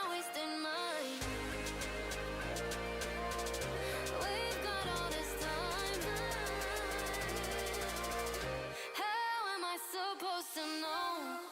not wasting mine. We've got all this time. How am I supposed to know?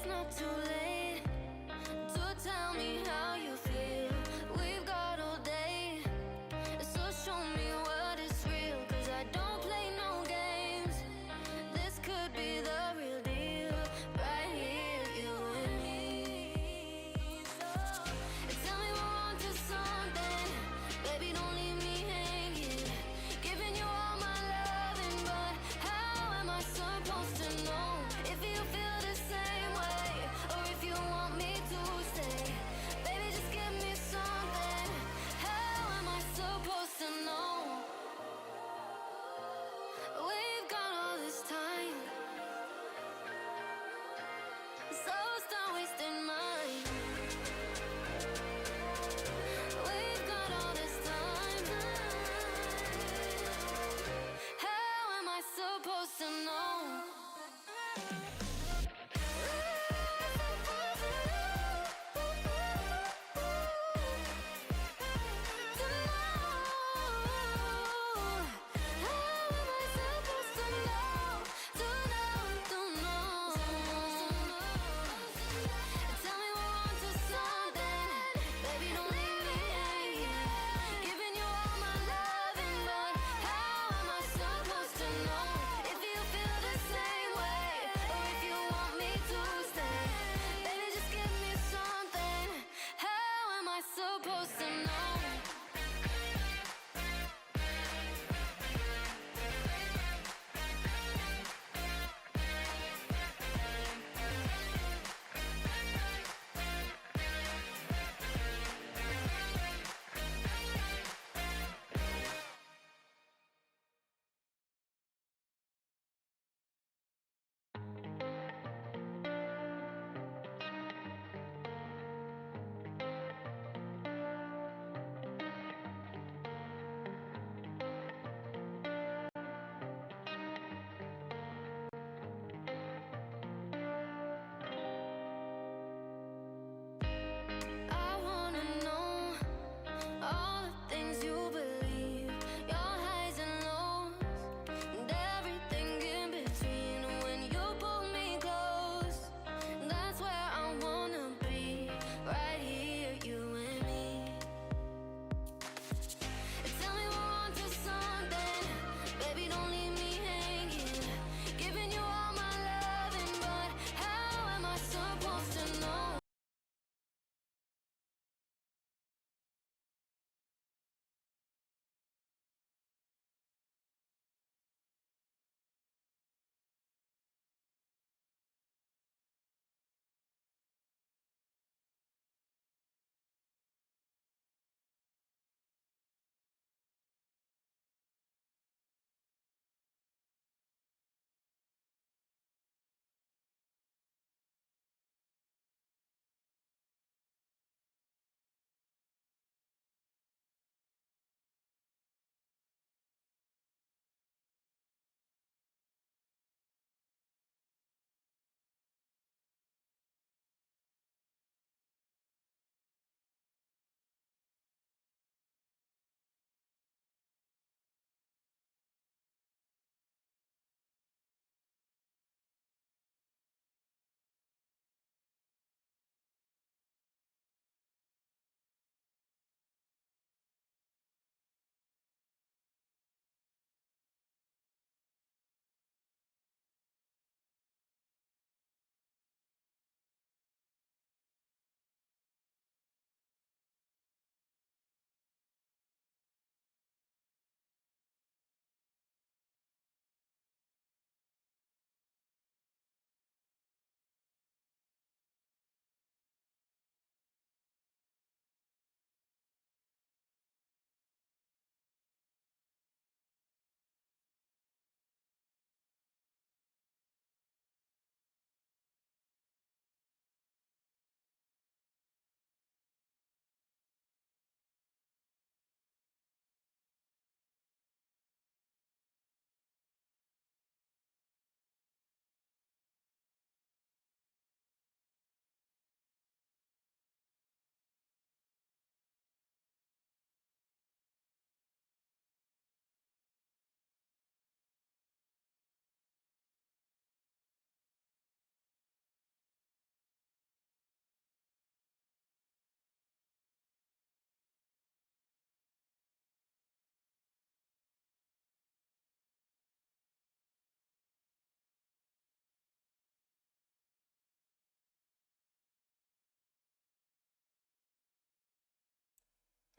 it's not too late to tell me how you feel. We've got all day, so show me what is real. 'Cause I don't play no games. This could be the real deal, right here, you and me. So tell me we're on to something, baby, don't leave me hanging. Giving you all my loving, but how am I supposed to know if you feel the same way, or if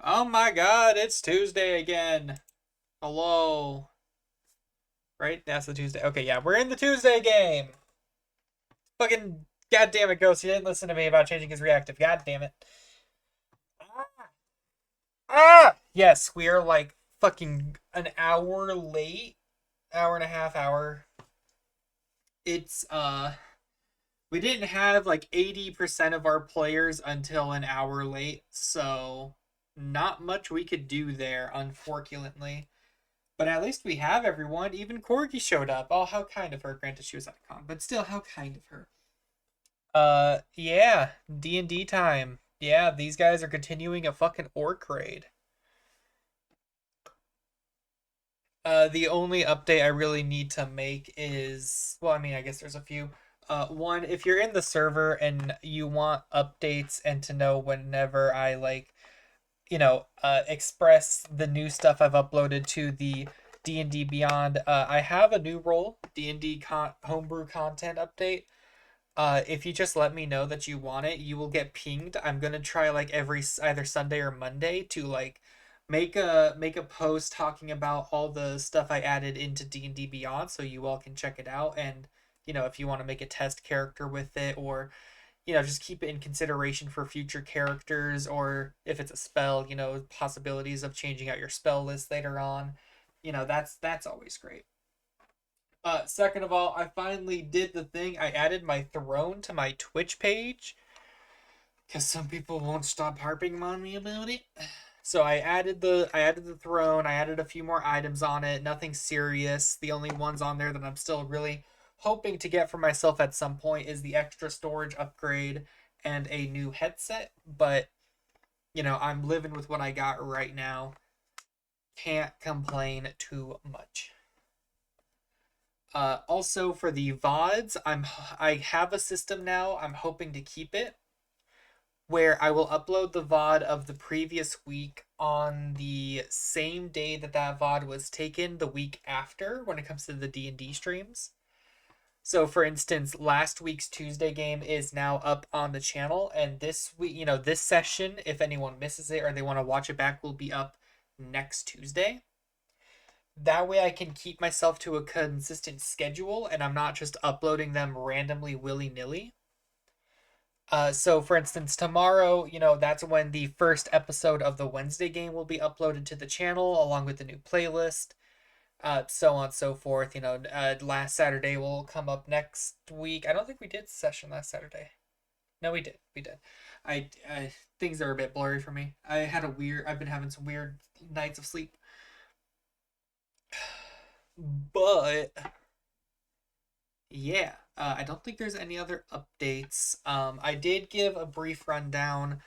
Oh my god, it's Tuesday again. Hello. Right? That's the Tuesday. Okay, yeah, we're in the Tuesday game. Fucking goddamn it, Ghost. You didn't listen to me about changing his reactive. God damn it. Ah! Yes, we are like fucking an hour late. Hour and a half hour. It's we didn't have like 80% of our players until an hour late, so not much we could do there, unfortunately. But at least we have everyone. Even Corgi showed up. Oh, how kind of her. Granted, she was at a con, but still, how kind of her. Yeah, D&D time. Yeah, these guys are continuing a fucking orc raid. The only update I really need to make is, well, I mean, I guess there's a few. One, if you're in the server and you want updates and to know whenever I like, express the new stuff I've uploaded to the D&D Beyond, I have a new role, D&D homebrew content update. If you just let me know that you want it, you will get pinged. I'm gonna try like every either Sunday or Monday to like make a post talking about all the stuff I added into D&D Beyond, so you all can check it out. And if you want to make a test character with it, or just keep it in consideration for future characters, or if it's a spell, possibilities of changing out your spell list later on. That's always great. Second of all, I finally did the thing. I added my throne to my Twitch page because some people won't stop harping on me about it. So I added the throne. I added a few more items on it. Nothing serious. The only ones on there that I'm still really hoping to get for myself at some point is the extra storage upgrade and a new headset. But I'm living with what I got right now. Can't complain too much. Also for the VODs, I have a system now. I'm hoping to keep it where I will upload the VOD of the previous week on the same day that VOD was taken, the week after, when it comes to the D&D streams. So for instance, last week's Tuesday game is now up on the channel, and this week, this session, if anyone misses it or they want to watch it back, will be up next Tuesday. That way I can keep myself to a consistent schedule and I'm not just uploading them randomly willy-nilly. So for instance, tomorrow, that's when the first episode of the Wednesday game will be uploaded to the channel along with the new playlist. So on and so forth. Last Saturday will come up next week. I don't think we did session last Saturday. No, we did. We did. I things are a bit blurry for me. I've been having some weird nights of sleep. But yeah, I don't think there's any other updates. I did give a brief rundown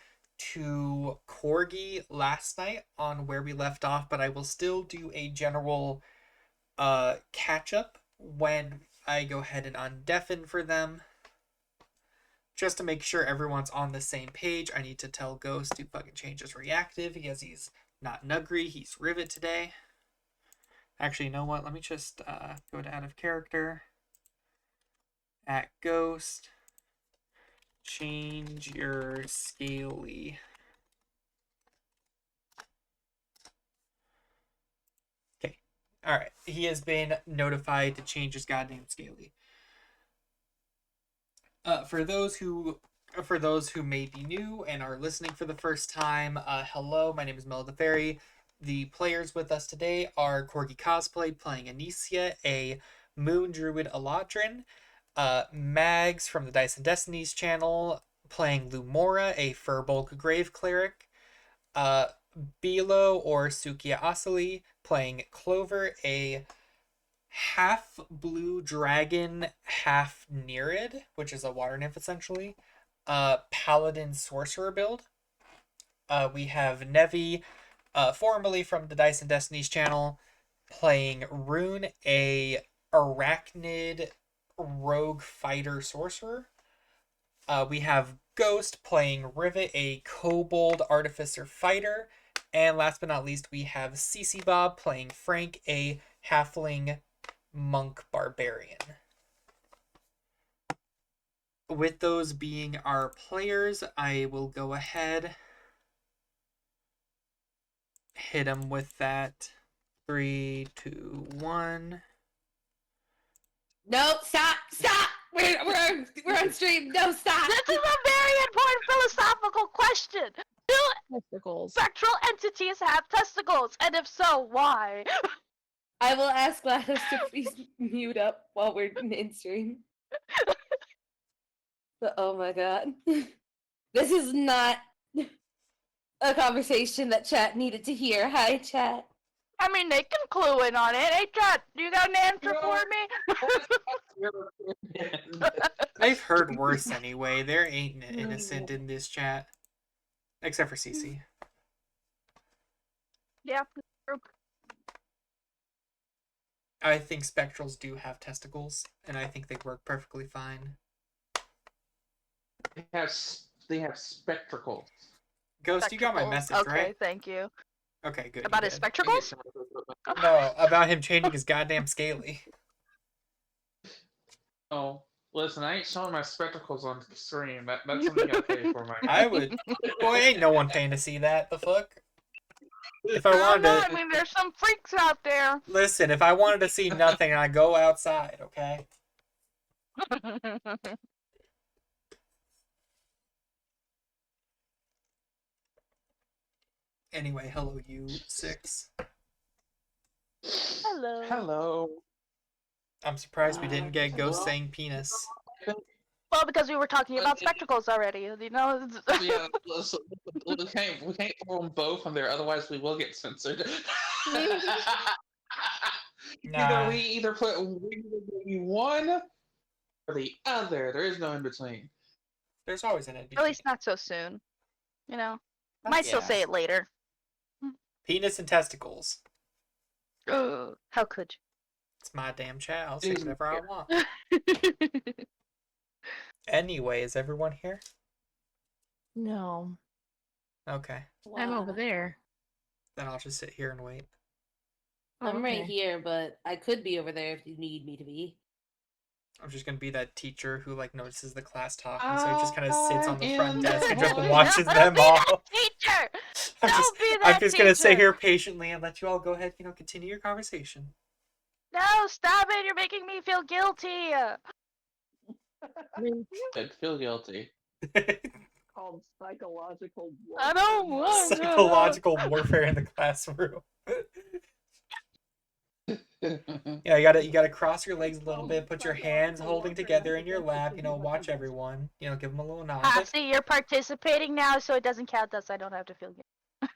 to Corgi last night on where we left off, but I will still do a general catch up when I go ahead and undeafen for them. Just to make sure everyone's on the same page, I need to tell Ghost to fucking change his reactive because he's not Nugri, he's Rivet today. Actually, you know what? Let me just go to out of character. At Ghost, change your scaly. Okay. Alright. He has been notified to change his goddamn scaly. For those who may be new and are listening for the first time, hello, my name is Mel the Fairy. The players with us today are Corgi Cosplay playing Anicia, a Moon Druid Eladrin, Mags from the Dice and Destinies channel playing Lumora, a Furbolg Grave Cleric, Bilo or Sukia Asali playing Clover, a half blue dragon, half Nereid, which is a water nymph essentially. Paladin sorcerer build. We have Nevi, formerly from the Dice and Destinies channel, playing Rune, a arachnid rogue fighter sorcerer. We have Ghost playing Rivet, a kobold artificer fighter. And last but not least, we have CC Bob playing Frank, a halfling monk barbarian. With those being our players, I will go ahead hit him with that. 3, 2, 1. No, stop! We're on stream. No, stop! This is a very important philosophical question. Do Testicles. spectral entities have testicles? And if so, why? I will ask GLaDOS to please mute up while we're in stream. But oh my god. This is not a conversation that chat needed to hear. Hi, chat. I mean, they can clue in on it. Hey, chat, you got an answer for me? I've heard worse anyway. There ain't an innocent in this chat. Except for Cece. Yeah. I think spectrals do have testicles, and I think they work perfectly fine. They have spectacles. Ghost, you got my Spectacles. message, Okay, right? thank you. Okay, good. About you his did. spectacles? No, about him changing his goddamn scaly. Oh, listen, I ain't showing my spectacles on stream. That's something you gotta pay for, my I would. Boy, ain't no one paying to see that. The fuck? If I I wanted know, to. I mean, there's some freaks out there. Listen, if I wanted to see nothing, I'd go outside, okay? Anyway, hello, you 6. Hello. Hello. I'm surprised we didn't get Ghost saying penis. Well, because we were talking about spectacles already, you know? Yeah, listen, we can't throw them both in there, otherwise we will get censored. Nah. We either put one or the other. There is no in between. There's always an in At between. least not so soon. You know? Might still Yeah. say it later. Penis and testicles. How could It's my damn chat. I'll say whatever I want. you? Anyway, is everyone here? No. Okay. I'm over there. Then I'll just sit here and wait. I'm right Okay. here, but I could be over there if you need me to be. I'm just gonna be that teacher who like notices the class talking, so he just kind of sits on the I'm front in desk the and just void. watches Don't them be all. that teacher! I'm just, Don't be I'm that just gonna sit teacher! here patiently and let you all go ahead, continue your conversation. No, stop it! You're making me feel guilty! I'd feel guilty. Called psychological I don't want to. Psychological warfare in the classroom. Yeah, you gotta cross your legs a little bit, put your hands holding together in your lap, watch everyone, give them a little nod. See, you're participating now, so it doesn't count, thus I don't have to feel guilty.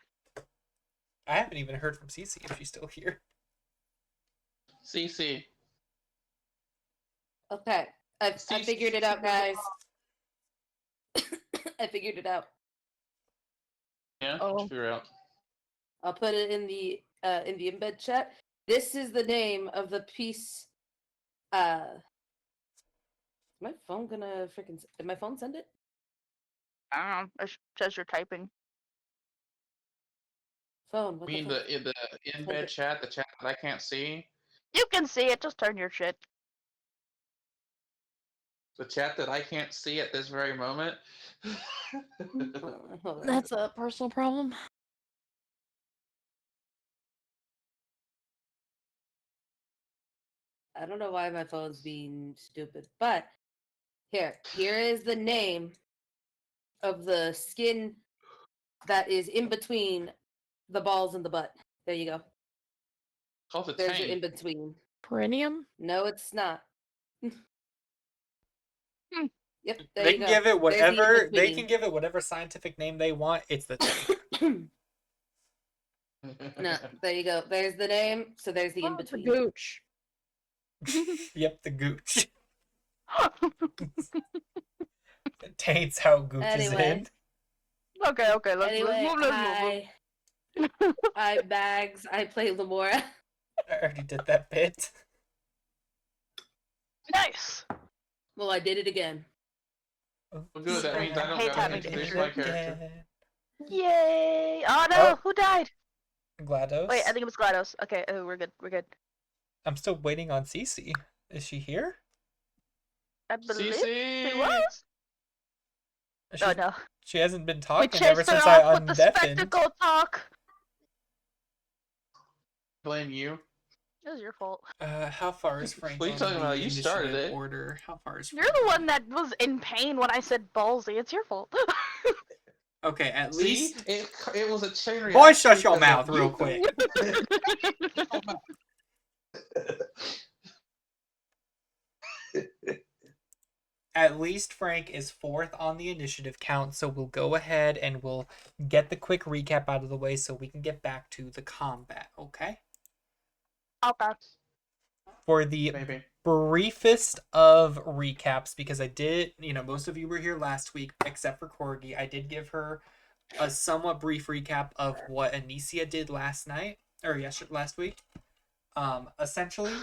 I haven't even heard from Cece if she's still here. CC. Okay, I figured it out, guys. I figured it out. Yeah, Oh. figure out. I'll put it in the embed chat. This is the name of the piece. Is my phone gonna freaking? Did my phone send it? I don't know. It says you're typing. Phone. What I mean, the the in-bed chat, the chat that I can't see, You can see it, just turn your shit. the chat that I can't see at this very moment. Hold on. That's a personal problem. I don't know why my phone's being stupid, but here is the name of the skin that is in between the balls and the butt. There you go. Called the There's your in tank. between. Perineum? No, it's not. Yep, there They you can go. give it There's the whatever they in-between. can give it whatever scientific name they want. It's the tank. No, there you go. There's the name. So there's the in The between. gooch. Yep, the gooch. Taints how gooch is Anyway. in. Okay, let's Anyway, move. I bags. I play Lamora. I already did that bit. Nice! Well, I did it again. Well, good. That means I don't Hate gotta having to introduce do my it. character. Yay! Oh no, Oh. who died? GLaDOS. Wait, I think it was GLaDOS. Okay, we're good. I'm still waiting on Cece. Is she here? I believe CC! she was. She, Oh no. she hasn't been We talking chased ever her since I off with the undeafened. spectacle talk. blame you. It was your fault. How far is Frank What are you on talking the about? You started initiative it. order? How far is You're Frank the on one that was in pain when I said ballsy. It's your fault. Okay, at See, least... it was a chain reaction. Boy, shut your because of mouth real you. quick. At least Frank is fourth on the initiative count, so we'll go ahead and we'll get the quick recap out of the way so we can get back to the combat, okay? Okay. For the Maybe. briefest of recaps, because I did, most of you were here last week, except for Corgi. I did give her a somewhat brief recap of what Anicia did last week. Essentially,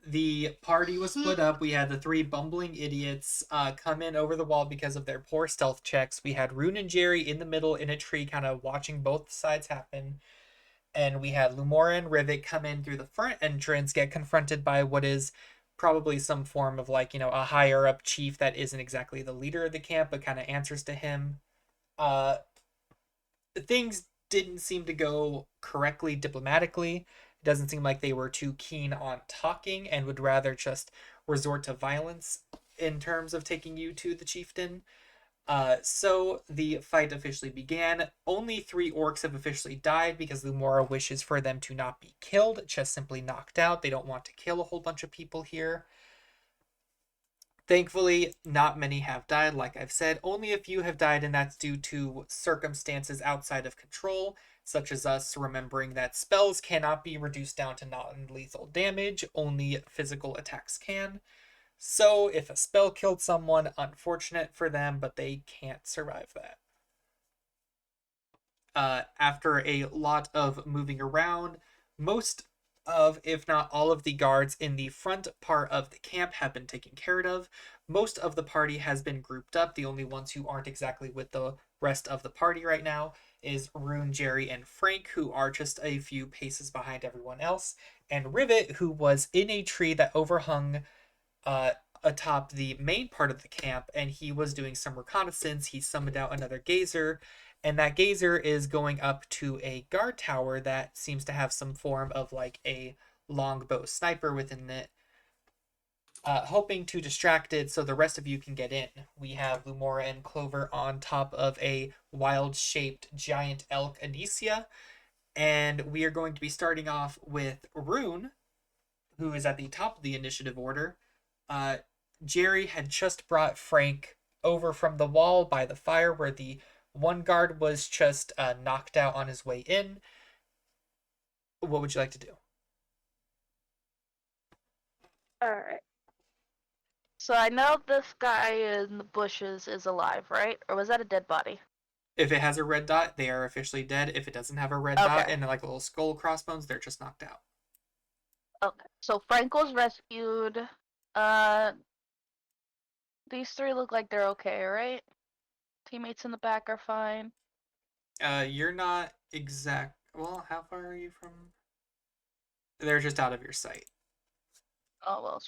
the party was split up. We had the three bumbling idiots come in over the wall because of their poor stealth checks. We had Rune and Jerry in the middle in a tree, kind of watching both sides happen. And we had Lumora and Rivet come in through the front entrance, get confronted by what is probably some form of a higher up chief that isn't exactly the leader of the camp, but kind of answers to him. Things didn't seem to go correctly diplomatically. It doesn't seem like they were too keen on talking and would rather just resort to violence in terms of taking you to the chieftain. So the fight officially began. Only 3 orcs have officially died because Lumora wishes for them to not be killed, just simply knocked out. They don't want to kill a whole bunch of people here. Thankfully, not many have died, like I've said. Only a few have died, and that's due to circumstances outside of control, such as us remembering that spells cannot be reduced down to non-lethal damage, only physical attacks can. So, if a spell killed someone, unfortunate for them, but they can't survive that. After a lot of moving around, most of, if not all of the guards in the front part of the camp have been taken care of. Most of the party has been grouped up. The only ones who aren't exactly with the rest of the party right now is Rune, Jerry, and Frank, who are just a few paces behind everyone else, and Rivet, who was in a tree that overhung atop the main part of the camp, and he was doing some reconnaissance. He summoned out another gazer, and that gazer is going up to a guard tower that seems to have some form of a longbow sniper within it, hoping to distract it so the rest of you can get in. We have Lumora and Clover on top of a wild-shaped giant elk Anicia, and we are going to be starting off with Rune, who is at the top of the initiative order. Jerry had just brought Frank over from the wall by the fire where the one guard was just knocked out on his way in. What would you like to do? Alright. So I know this guy in the bushes is alive, right? Or was that a dead body? If it has a red dot, they are officially dead. If it doesn't have a red dot and little skull crossbones, they're just knocked out. Okay. So Frank was rescued. These 3 look like they're okay, right? Teammates in the back are fine. You're not exact. Well, how far are you from? They're just out of your sight. Oh, well.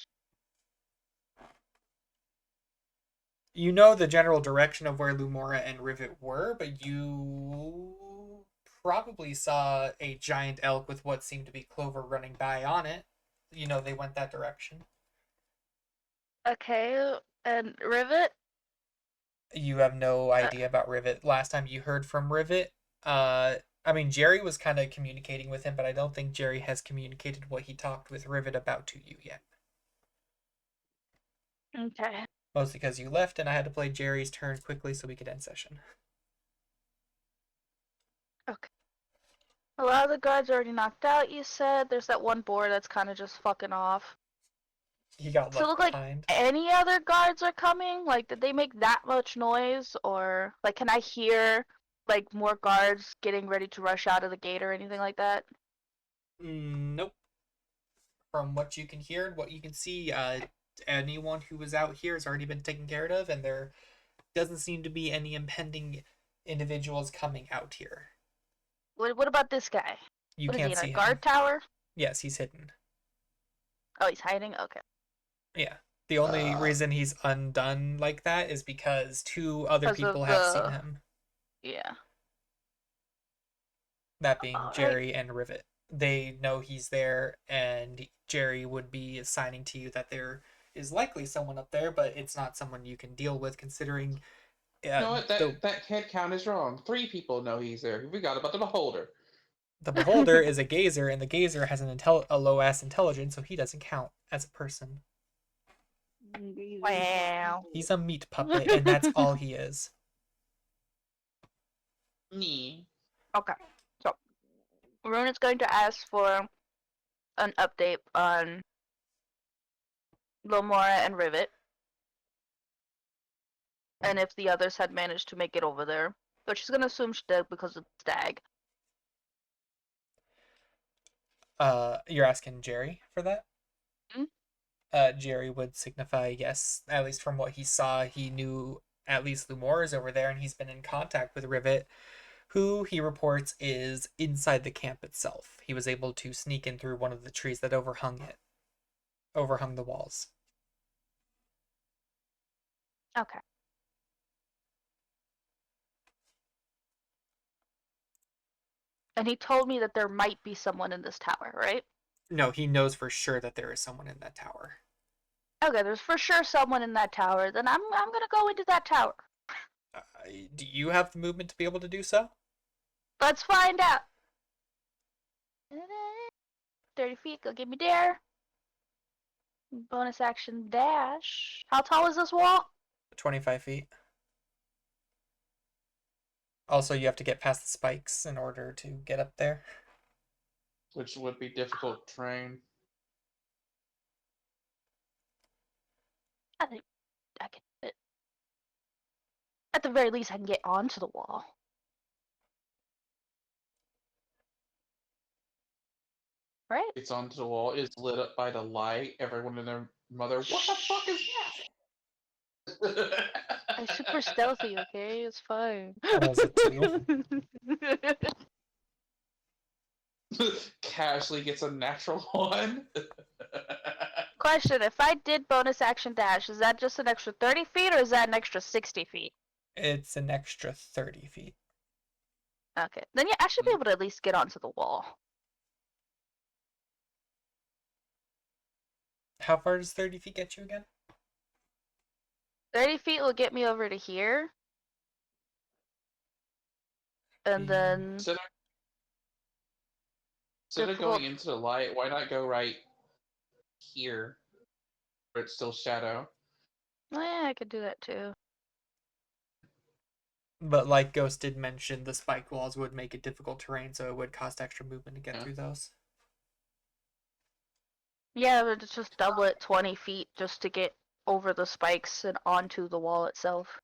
You know the general direction of where Lumora and Rivet were, but you probably saw a giant elk with what seemed to be Clover running by on it. They went that direction. Okay, and Rivet? You have no idea about Rivet. Last time you heard from Rivet, Jerry was kind of communicating with him, but I don't think Jerry has communicated what he talked with Rivet about to you yet. Okay. Mostly because you left and I had to play Jerry's turn quickly so we could end session. Okay. A lot of the guards are already knocked out, you said. There's that one boar that's kind of just fucking off. He got Does it look left like behind. any other guards are coming? Did they make that much noise? Or, can I hear, more guards getting ready to rush out of the gate or anything like that? Nope. From what you can hear and what you can see, anyone who was out here has already been taken care of, and there doesn't seem to be any impending individuals coming out here. What about this guy? You What is can't he, in see a him. guard tower? Yes, he's hidden. Oh, he's hiding? Okay. Yeah. The only reason he's undone like that is because 2 other 'Cause people of have seen the- him. Yeah. That being Alright. Jerry and Rivet. they know he's there, and Jerry would be assigning to you that there is likely someone up there, but it's not someone you can deal with considering You know what? the That head count is wrong. 3 people know he's there. We forgot about the beholder. beholder is a gazer, and the gazer has a low ass intelligence, so he doesn't count as a person. Wow. He's a meat puppet, and that's all he is. Nee. Okay. So, Rune is going to ask for an update on Lomora and Rivet. And if the others had managed to make it over there. But she's gonna assume she did because of Stag. You're asking Jerry for that? Hmm? Jerry would signify yes. At least from what he saw, he knew at least Lumore is over there, and he's been in contact with Rivet, who he reports is inside the camp itself. He was able to sneak in through one of the trees that overhung the walls. Okay. And he told me that there might be someone in this tower, right? No, he knows for sure that there is someone in that tower. Okay, there's for sure someone in that tower. Then I'm gonna go into that tower. Do you have the movement to be able to do so? Let's find out. 30 feet, go get me there. Bonus action dash. How tall is this wall? 25 feet. Also, you have to get past the spikes in order to get up there. Which would be difficult terrain. I think I can fit. At the very least, I can get onto the wall. Right? It's onto the wall. It's lit up by the light. Everyone and their mother. What the fuck is that? I'm super stealthy, okay? It's fine. Was it too? Casually gets a natural one. Question, if I did bonus action dash, is that just an extra 30 feet or is that an extra 60 feet? It's an extra 30 feet. Okay. Then yeah, I should be able to at least get onto the wall. How far does 30 feet get you again? 30 feet will get me over to here. And then Instead of going into the light, why not go right here where it's still shadow? yeah, I could do that too. But like Ghost did mention, the spike walls would make it difficult terrain, so it would cost extra movement to get through those. Yeah, but it's just double it 20 feet just to get over the spikes and onto the wall itself.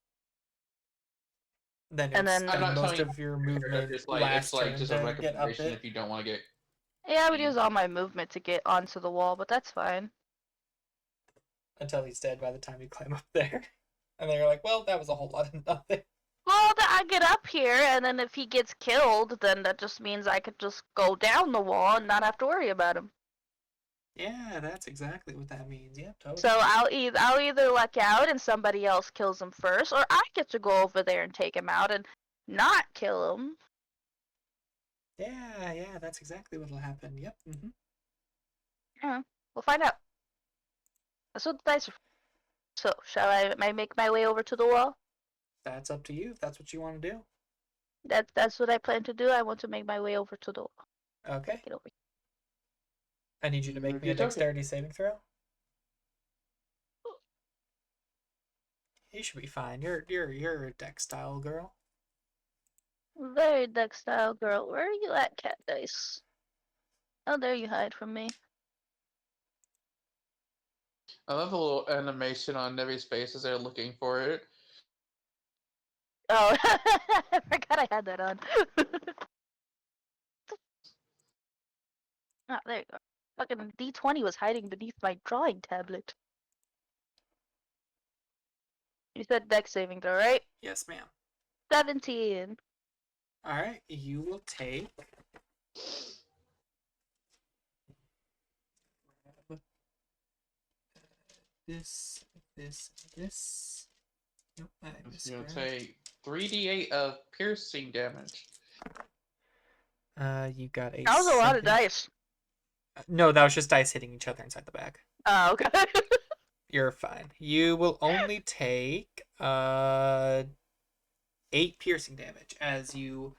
Then And it's then- I'm not most telling of your movement it's last like turn just a to get up recommendation it. if you don't want to get. Yeah, I would use all my movement to get onto the wall, but that's fine. Until he's dead by the time you climb up there. And then you're like, well, that was a whole lot of nothing. Well, I get up here, and then if he gets killed, then that just means I could just go down the wall and not have to worry about him. Yeah, that's exactly what that means. Yep, totally. So I'll either luck out and somebody else kills him first, or I get to go over there and take him out and not kill him. Yeah, that's exactly what'll happen. Yep. Mm-hmm. Yeah, we'll find out. That's what the dice are for. So, shall I make my way over to the wall? That's up to you if that's what you want to do. That's what I plan to do. I want to make my way over to the wall. Okay. Get over here. I need you to make me a dexterity saving throw. You should be fine. You're a dex style girl. Very dex-style girl. Where are you at, cat dice? Oh, there you hide from me. I love the little animation on Nevi's face as they're looking for it. Oh, I forgot I had that on. Ah, there you go. Fucking D20 was hiding beneath my drawing tablet. You said dex saving throw, right? Yes, ma'am. 17. All right, you will take. This. Nope, I You'll misread. take 3d8 of piercing damage. You got a That was a lot of simple- dice. No, that was just dice hitting each other inside the bag. Oh, okay. You're fine. You will only take 8 piercing damage as you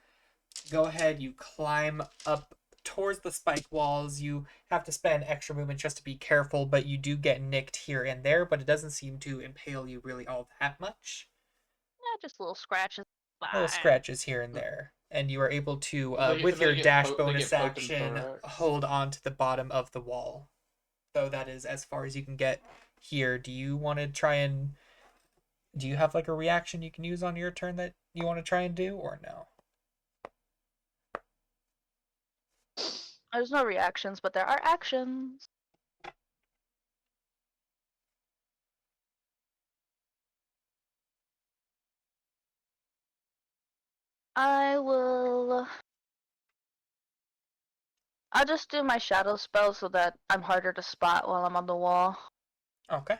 go ahead, you climb up towards the spike walls. You have to spend extra movement just to be careful, but you do get nicked here and there, but it doesn't seem to impale you really all that much. Yeah, just little scratches. Little Fine. scratches here and there. And you are able to, They- with they your get dash po- they bonus get poked in action, thorax. hold on to the bottom of the wall. So that is as far as you can get here. Do you want to try and... Do you have like a reaction you can use on your turn that you want to try and do, or no? There's no reactions, but there are actions. I'll just do my shadow spell so that I'm harder to spot while I'm on the wall. Okay.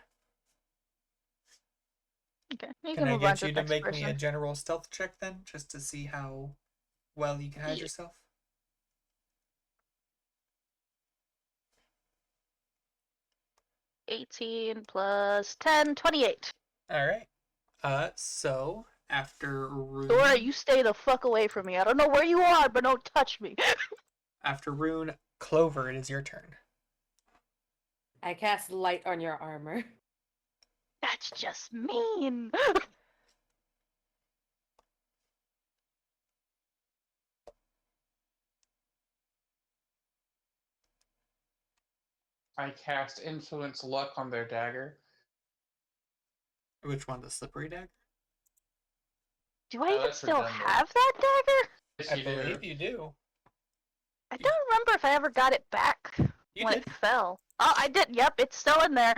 Okay, you Can I move on get to you the to next make me a person. general stealth check then, just to see how well you can hide Yeah. yourself? 18 plus 10, 28. All right. So after Rune, Dora, you stay the fuck away from me. I don't know where you are, but don't touch me. Clover, it is your turn. I cast light on your armor. That's just mean. I cast Influence Luck on their dagger. Which one, the slippery dagger? Do I Oh, even that's still redundant. have that dagger? Yes, I you believe do. you do. I don't remember if I ever got it back You when did. it fell. Oh, I did. Yep, it's still in there.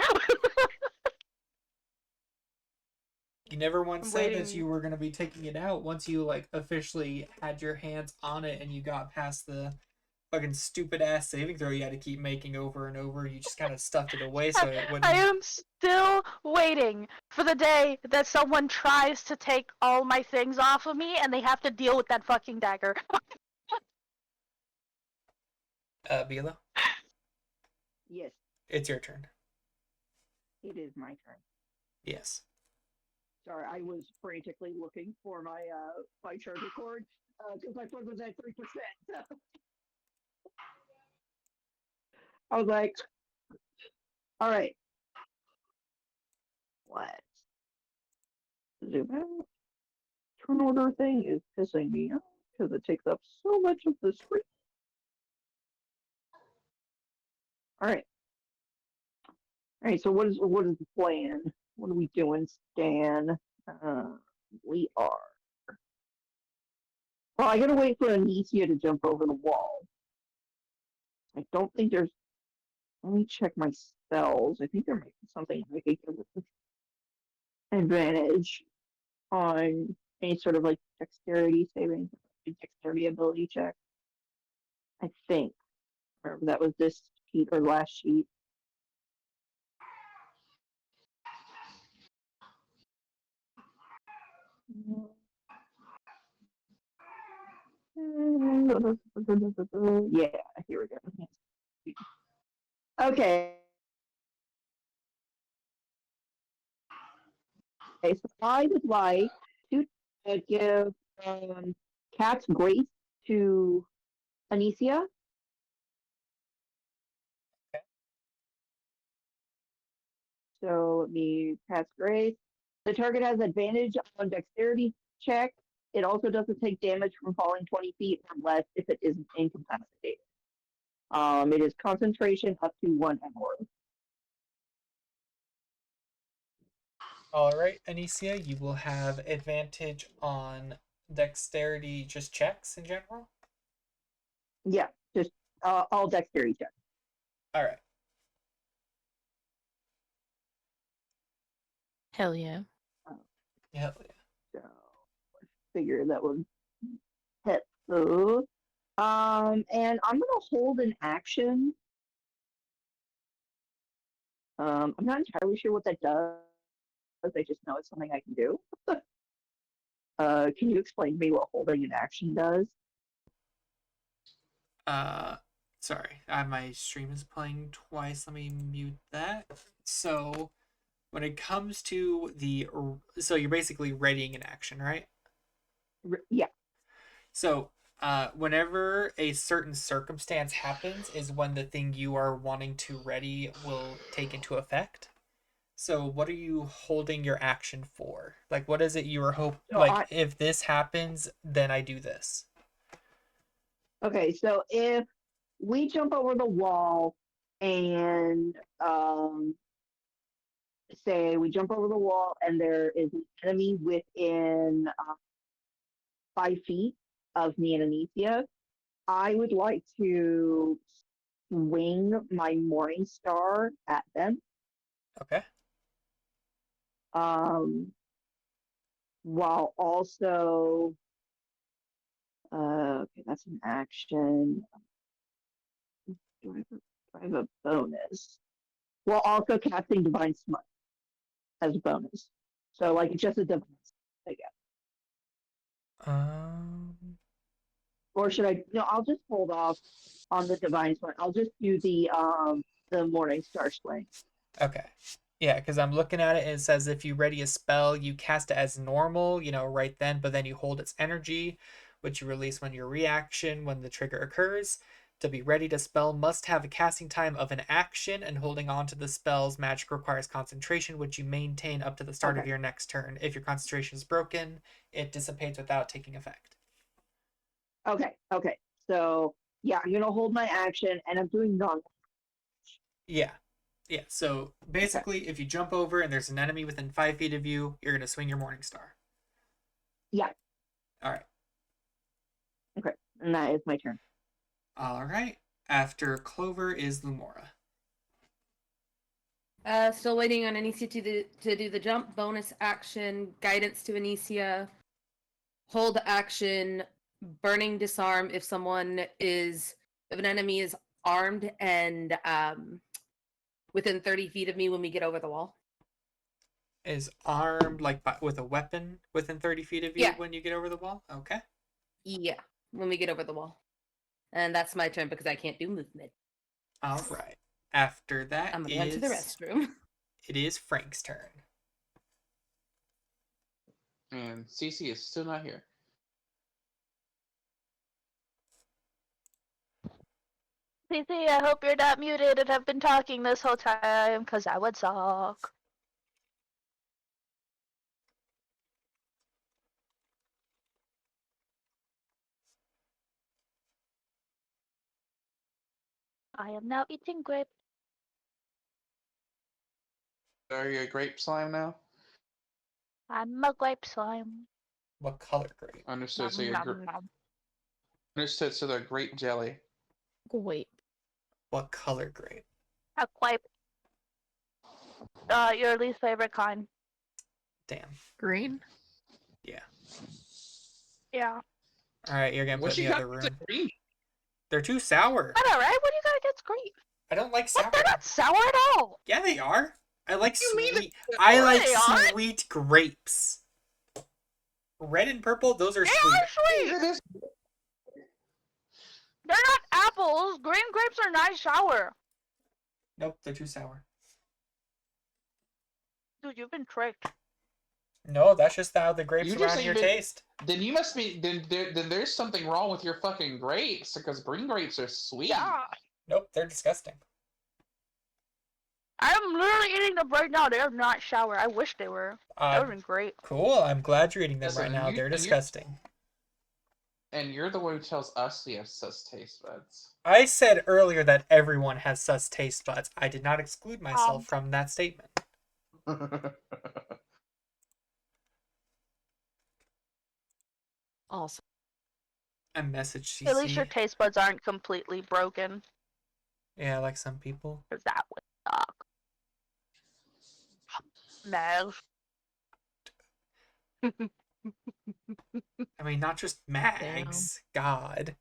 You never once I'm said that waiting. you were going to be taking it out once you like officially had your hands on it and you got past the fucking stupid ass saving throw you had to keep making over and over. You just kind of stuffed it away so it wouldn't. I am still waiting for the day that someone tries to take all my things off of me and they have to deal with that fucking dagger. Bila, Yes, it's your turn. it is my turn. Yes. Sorry, I was frantically looking for my charger cord because my phone was at 3%. I was like, all right, what? Zoom out. Turn order thing is pissing me off because it takes up so much of the screen. All right. All right, so what is the plan? What are we doing, Stan? We are. Well, I gotta wait for Anicia to jump over the wall. I don't think there's. Let me check my spells. I think there might be something I could give with advantage on any sort of like dexterity saving, dexterity ability check. I think. Remember that was this sheet or last sheet. Yeah, here we go. Okay. Okay, so I would like to give Cat's Grace to Anicia. So let me Cat's Grace. The target has advantage on dexterity check. It also doesn't take damage from falling 20 feet or less if it isn't incapacitated. It is concentration up to 1 hour. All right, Anicia, you will have advantage on dexterity, just checks in general. Yeah, just all dexterity checks. All right. Hell yeah. Hell yeah. So I figure that would hit those. And I'm gonna hold an action. I'm not entirely sure what that does. I just know it's something I can do. Can you explain to me what holding an action does? Sorry, my stream is playing twice. Let me mute that. So, when it comes to so you're basically readying an action, right? Yeah. So, whenever a certain circumstance happens, is when the thing you are wanting to ready will take into effect. So, what are you holding your action for? Like, what is it you are So if this happens, then I do this. Okay, so if we jump over the wall and say we jump over the wall and there is an enemy within 5 feet of me and Anicia, I would like to swing my Morning Star at them. Okay. While also, okay, that's an action. Do I have a bonus? While also casting Divine Smite as a bonus. So, like, it's just a device, I guess. Or should I? No, I'll just hold off on the Divine Smite. I'll just do the Morning Star Swing. Okay. Yeah, because I'm looking at it and it says if you ready a spell, you cast it as normal, right then, but then you hold its energy, which you release when your reaction when the trigger occurs. To be ready to spell must have a casting time of an action, and holding on to the spell's magic requires concentration, which you maintain up to the start of your next turn. If your concentration is broken, it dissipates without taking effect. Okay. So, yeah, I'm going to hold my action, and I'm doing none. Yeah. So basically, if you jump over and there's an enemy within 5 feet of you, you're going to swing your Morning Star. Yeah. All right. Okay. And that is my turn. All right. After Clover is Lumora. Still waiting on Anicia to do the jump. Bonus action, guidance to Anicia. Hold action, burning disarm if an enemy is armed and within 30 feet of me when we get over the wall. Is armed with a weapon within 30 feet of you when you get over the wall? Okay. Yeah, when we get over the wall. And that's my turn because I can't do movement. All right. After that, I'm going to run to the restroom. It is Frank's turn. And Cece is still not here. Cece, I hope you're not muted and have been talking this whole time, because that would suck. I am now eating grape. Are you a grape slime now? I'm a grape slime. What color grape? Understood. So you're understood. So they're grape jelly. Grape. What color grape? A grape. Your least favorite kind. Damn. Green? Yeah. Yeah. All right, you're gonna put in the other room. Green? They're too sour. I know, right? What do you got against grape? I don't like sour. What? They're not sour at all. Yeah, they are. I like You mean sweet. they I are? like They are? sweet grapes. Red and purple, those are They sweet. are sweet. They're not apples. Green grapes are nice sour. Nope, they're too sour. Dude, you've been tricked. No, that's just how the grapes You just around ain't here been- taste. Then you must be. Then there's something wrong with your fucking grapes because green grapes are sweet. Yeah. Nope, they're disgusting. I'm literally eating them right now. They're not sour. I wish they were. That would have been great. Cool, I'm glad you're eating them Listen, right now. you- They're and you- disgusting. And you're the one who tells us we have sus taste buds. I said earlier that everyone has sus taste buds. I did not exclude myself from that statement. Awesome. I messaged CC. At least your taste buds aren't completely broken. Yeah, like some people. Because that would suck. No. I mean, not just mags. God.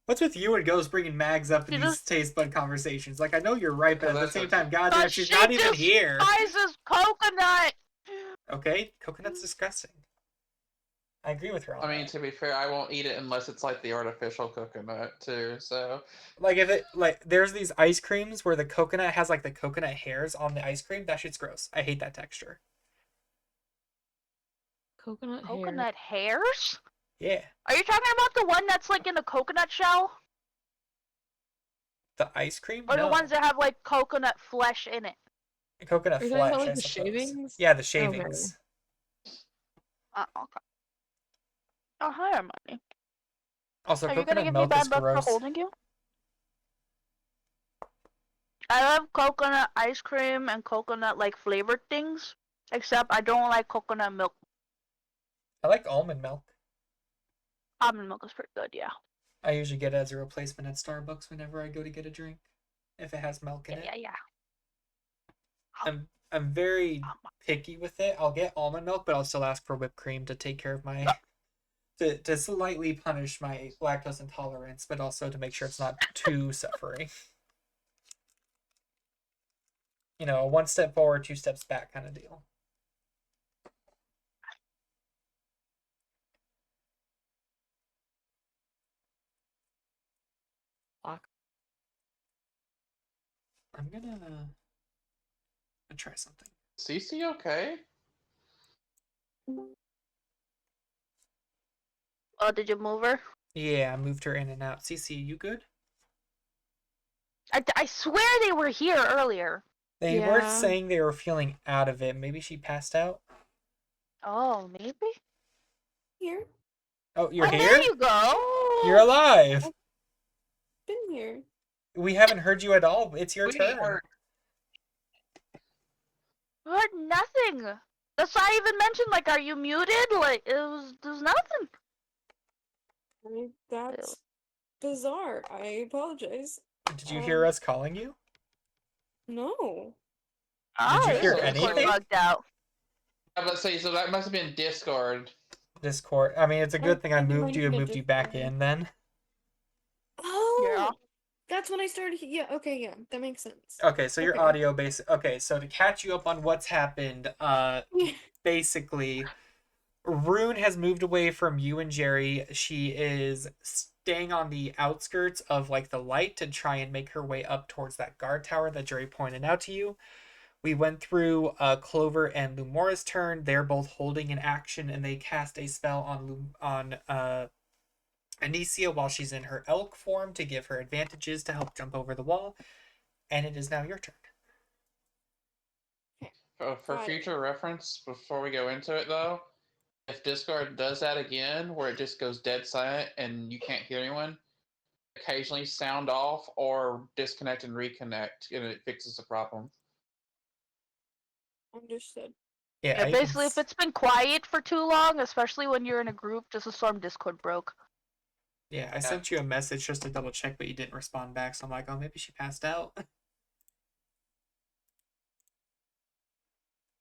What's with you and Ghost bringing mags up in these taste bud conversations? Like, I know you're right, but at the same time, God, But she's she not even here. despises coconut. Okay, coconut's disgusting. I agree with her on I mean, that. to be fair, I won't eat it unless it's like the artificial coconut too. So Like if it like there's these ice creams where the coconut has like the coconut hairs on the ice cream. That shit's gross. I hate that texture. Coconut hair. Coconut hairs? Yeah, Are you talking about the one that's like in a coconut shell? the ice cream. Or the No, ones that have like coconut flesh in it? coconut Are you talking about flesh. like I the suppose. shavings? Yeah, the Okay. shavings. Okay. Oh, hi, Armani. Also, Are you gonna coconut give me milk is bad luck for gross. holding you? I love coconut ice cream and coconut like flavored things, except I don't like coconut milk. I like almond milk. Almond milk is pretty good, yeah. I usually get it as a replacement at Starbucks whenever I go to get a drink, if it has milk in it. Yeah. I'm very picky with it. I'll get almond milk, but I'll still ask for whipped cream to take care of my to slightly punish my lactose intolerance, but also to make sure it's not too suffering. You know, a 1 step forward, 2 steps back kind of deal. I'm gonna try something. Cece, okay? Oh, did you move her? Yeah, I moved her in and out. Cece, you good? I swear they were here earlier. They were Yeah. saying they were feeling out of it. Maybe she passed out. Oh, maybe? Here. Oh, you're Oh, here? there you go. You're alive. Been here. We haven't heard you at all. It's your We turn. heard- Heard nothing. That's why I even mentioned, like, are you muted? Like, there's nothing. That's bizarre. I apologize. Did you hear us calling you? No. Did you Oh, hear this Discord anything? bugged out. I was about to say, so that must have been Discord. Discord. I mean, it's a good thing I think it moved might you have and been moved you back Discord. in then. Oh. Yeah. That's when I started. Yeah. Okay. Yeah. That makes sense. Okay, so your Okay. audio base. Okay, so to catch you up on what's happened, basically, Rune has moved away from you and Jerry. She is staying on the outskirts of like the light to try and make her way up towards that guard tower that Jerry pointed out to you. We went through Clover and Lumora's turn. They're both holding an action, and they cast a spell on Anicia while she's in her elk form to give her advantages to help jump over the wall. And it is now your turn. For Got it. future reference, before we go into it though, if Discord does that again, where it just goes dead silent and you can't hear anyone, occasionally sound off or disconnect and reconnect, and it fixes the problem. Understood. Yeah, Yeah, you can basically, if it's been quiet for too long, especially when you're in a group, just assume Discord broke. Yeah, I sent you a message just to double check, but you didn't respond back. So I'm like, oh, maybe she passed out.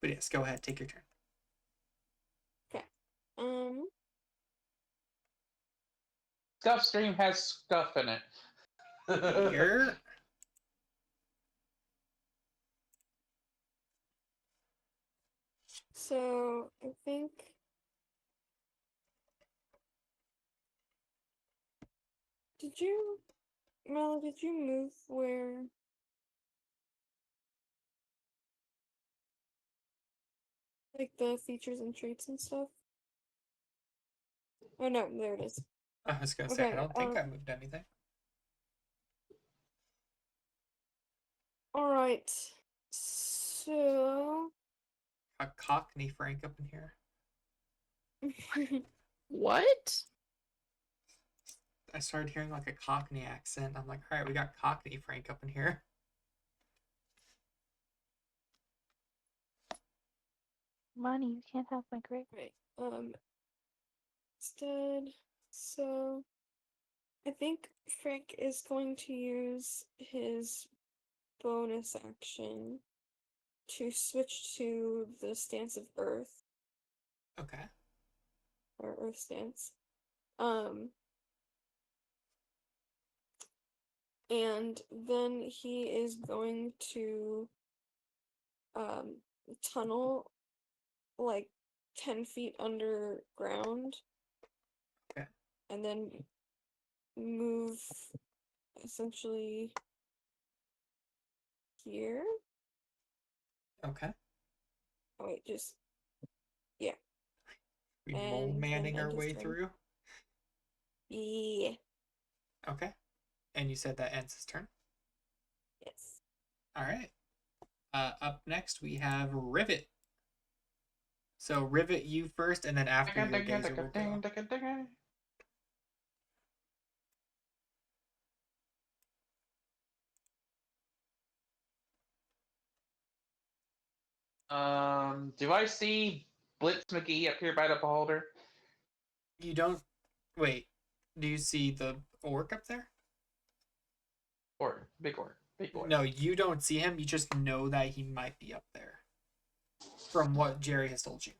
But yes, go ahead, take your turn. Scuff Stream has scuff in it. Here. So I think. Did you, Mel? Did you move where? Like the features and traits and stuff? Oh no, there it is. I was gonna say, I Okay, don't think I moved anything. Alright. So. A Cockney Frank up in here. What? I started hearing like a Cockney accent. I'm like, all right, we got Cockney Frank up in here. Money, you can't have my grape. Right. Instead, so I think Frank is going to use his bonus action to switch to the stance of Earth, Okay. or Earth stance. And then he is going to tunnel like 10 feet underground and then move essentially here. Okay. Oh wait, just We And mole then manning our end his way turn. through. yeah. Okay. And you said that ends his turn. Yes. All right. Up next we have Rivet. So Rivet, you first, and then after your gazer will go. Do I see Blitz McGee up here by the beholder? You don't. Wait. Do you see the orc up there? Or big orc, big orc. No, you don't see him. You just know that he might be up there. From what Jerry has told you.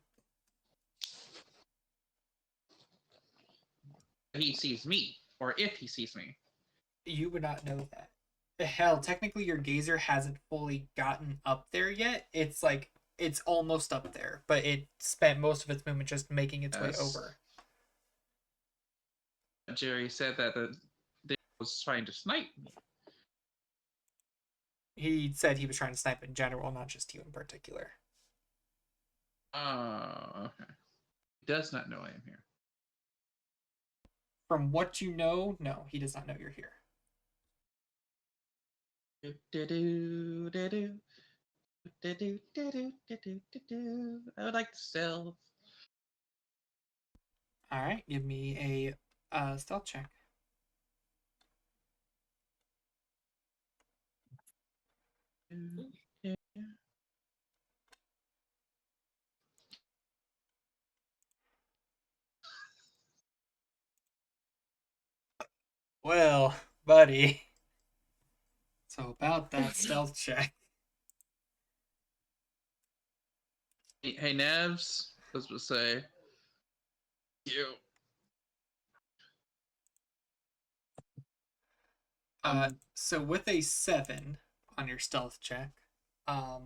He sees me, or if he sees me. You would not know that. Hell, technically your gazer hasn't fully gotten up there yet. It's like it's almost up there, but it spent most of its movement just making its way Yes. over. Jerry said that they was trying to snipe me. He said he was trying to snipe in general, not just you in particular. Oh, okay. He does not know I am here. From what you know, no, he does not know you're here. I would like to stealth. All right, give me a stealth check. Well, buddy. So about that stealth check. Hey, Nevs, I was going to say, you. So with a 7 on your stealth check, where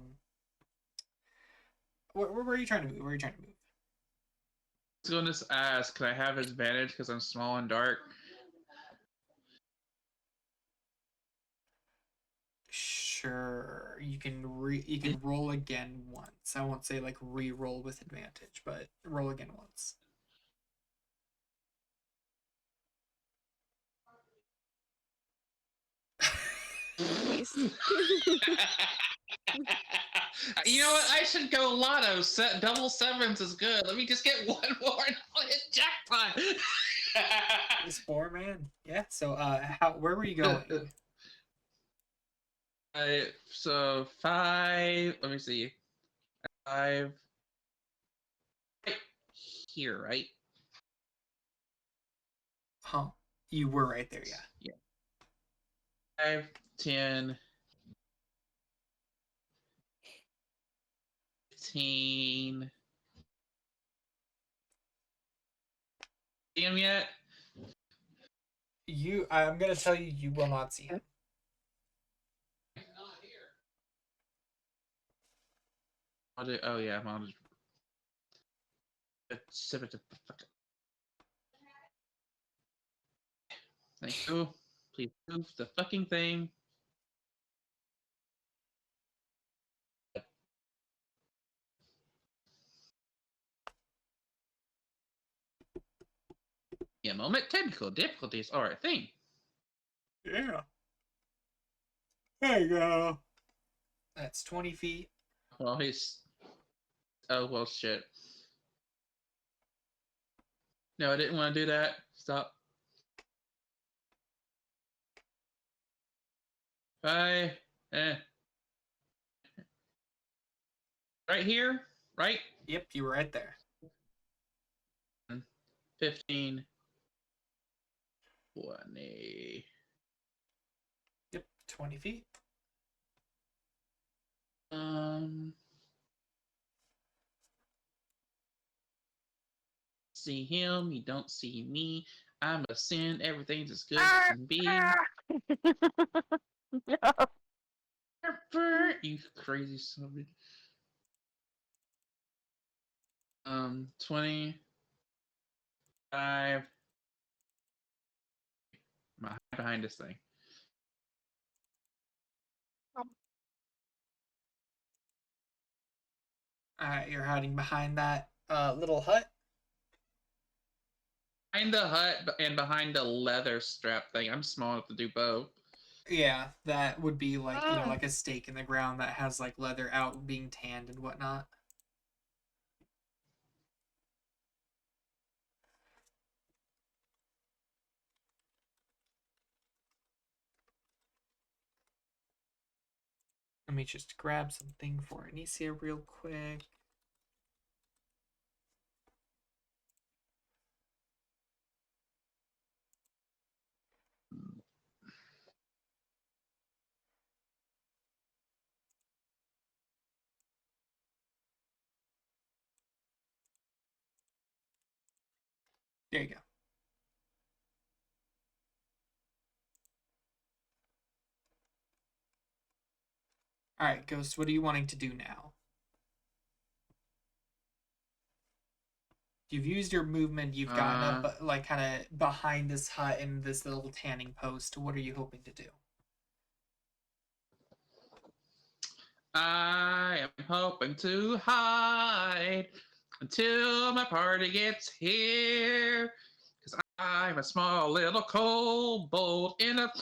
are you trying to move? Where are you trying to move? I was going to ask, can I have advantage because I'm small and dark? Sure, you can roll again once. I won't say like re-roll with advantage, but roll again once. Nice. You know what? I should go lotto. Double sevens is good. Let me just get one more and I'll hit jackpot. This 4 man, yeah. So where were you going? So 5. Let me see. 5. Right here, right? Huh? You were right there, yeah. Yeah. 5, 10, 15. See him yet? I'm gonna tell you, you will not see him. Oh yeah, I'm on. Thank you. Please move the fucking thing. Yeah, moment. Technical difficulties are a thing. Yeah. There you go. That's 20 feet. Well, he's. Oh well, shit. No, I didn't want to do that. Stop. Bye. Right here, right? Yep, you were right there. 15. 20. Yep, 20 feet. See him, you don't see me. I'm a sin, everything's as good as can be. No. You crazy son of a. 25. behind this thing. Alright, you're hiding behind that little hut. Behind the hut and behind the leather strap thing. I'm small enough to do both. Yeah, that would be like, like a stake in the ground that has like leather out being tanned and whatnot. Let me just grab something for Anicia real quick. There you go. Alright, Ghost, what are you wanting to do now? You've used your movement, you've gotten up like kind of behind this hut and this little tanning post. What are you hoping to do? I am hoping to hide until my party gets here. Because I'm a small little kobold in a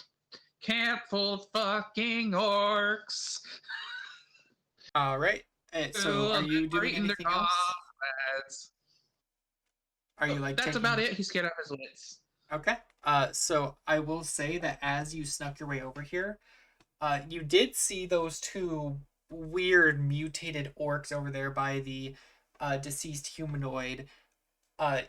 camp full of fucking orcs. Alright. So are you doing Eating their anything else? comrades. Are you like That's taking... about it. He's scared out of his wits. Okay. So I will say that as you snuck your way over here, you did see those two weird mutated orcs over there by the deceased humanoid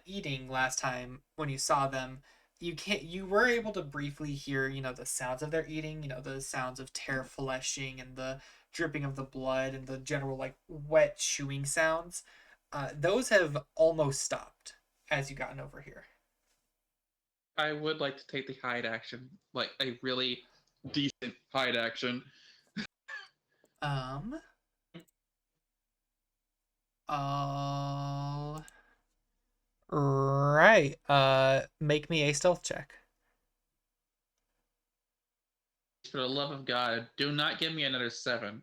eating last time when you saw them. You were able to briefly hear, the sounds of their eating, the sounds of tear fleshing and the dripping of the blood and the general like wet chewing sounds. Those have almost stopped as you gotten over here. I would like to take the hide action, like a really decent hide action. All right. Make me a stealth check. For the love of God, do not give me another 7.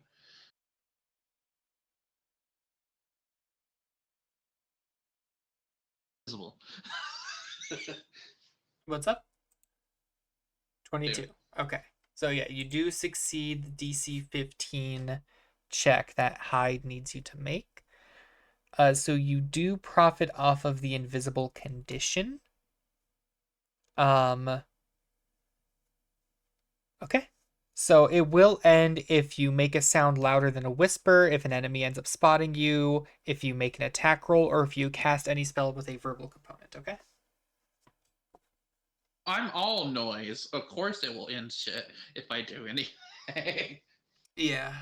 Visible. What's up? 22. Okay. So yeah, you do succeed the DC 15 check that hide needs you to make. So you do profit off of the invisible condition. Okay. So it will end if you make a sound louder than a whisper, if an enemy ends up spotting you, if you make an attack roll, or if you cast any spell with a verbal component, okay? I'm all noise. Of course it will end shit if I do anything. Yeah.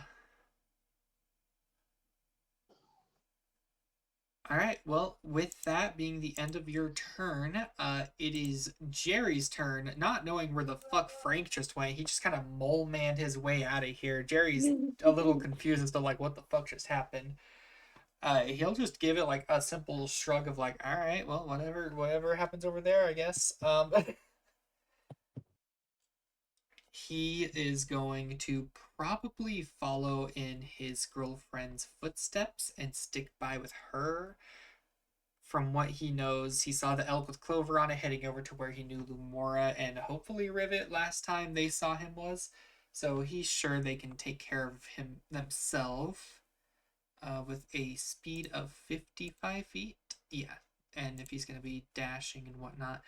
All right, well, with that being the end of your turn, it is Jerry's turn. Not knowing where the fuck Frank just went, he just kind of mole-manned his way out of here. Jerry's a little confused as to, like, what the fuck just happened. He'll just give it, like, a simple shrug of, like, all right, well, whatever happens over there, I guess. He is going to probably follow in his girlfriend's footsteps and stick by with her. From what he knows, he saw the elk with Clover on it heading over to where he knew Lumora and hopefully Rivet last time they saw him was. So he's sure they can take care of him themselves with a speed of 55 feet. Yeah, and if he's going to be dashing and whatnot.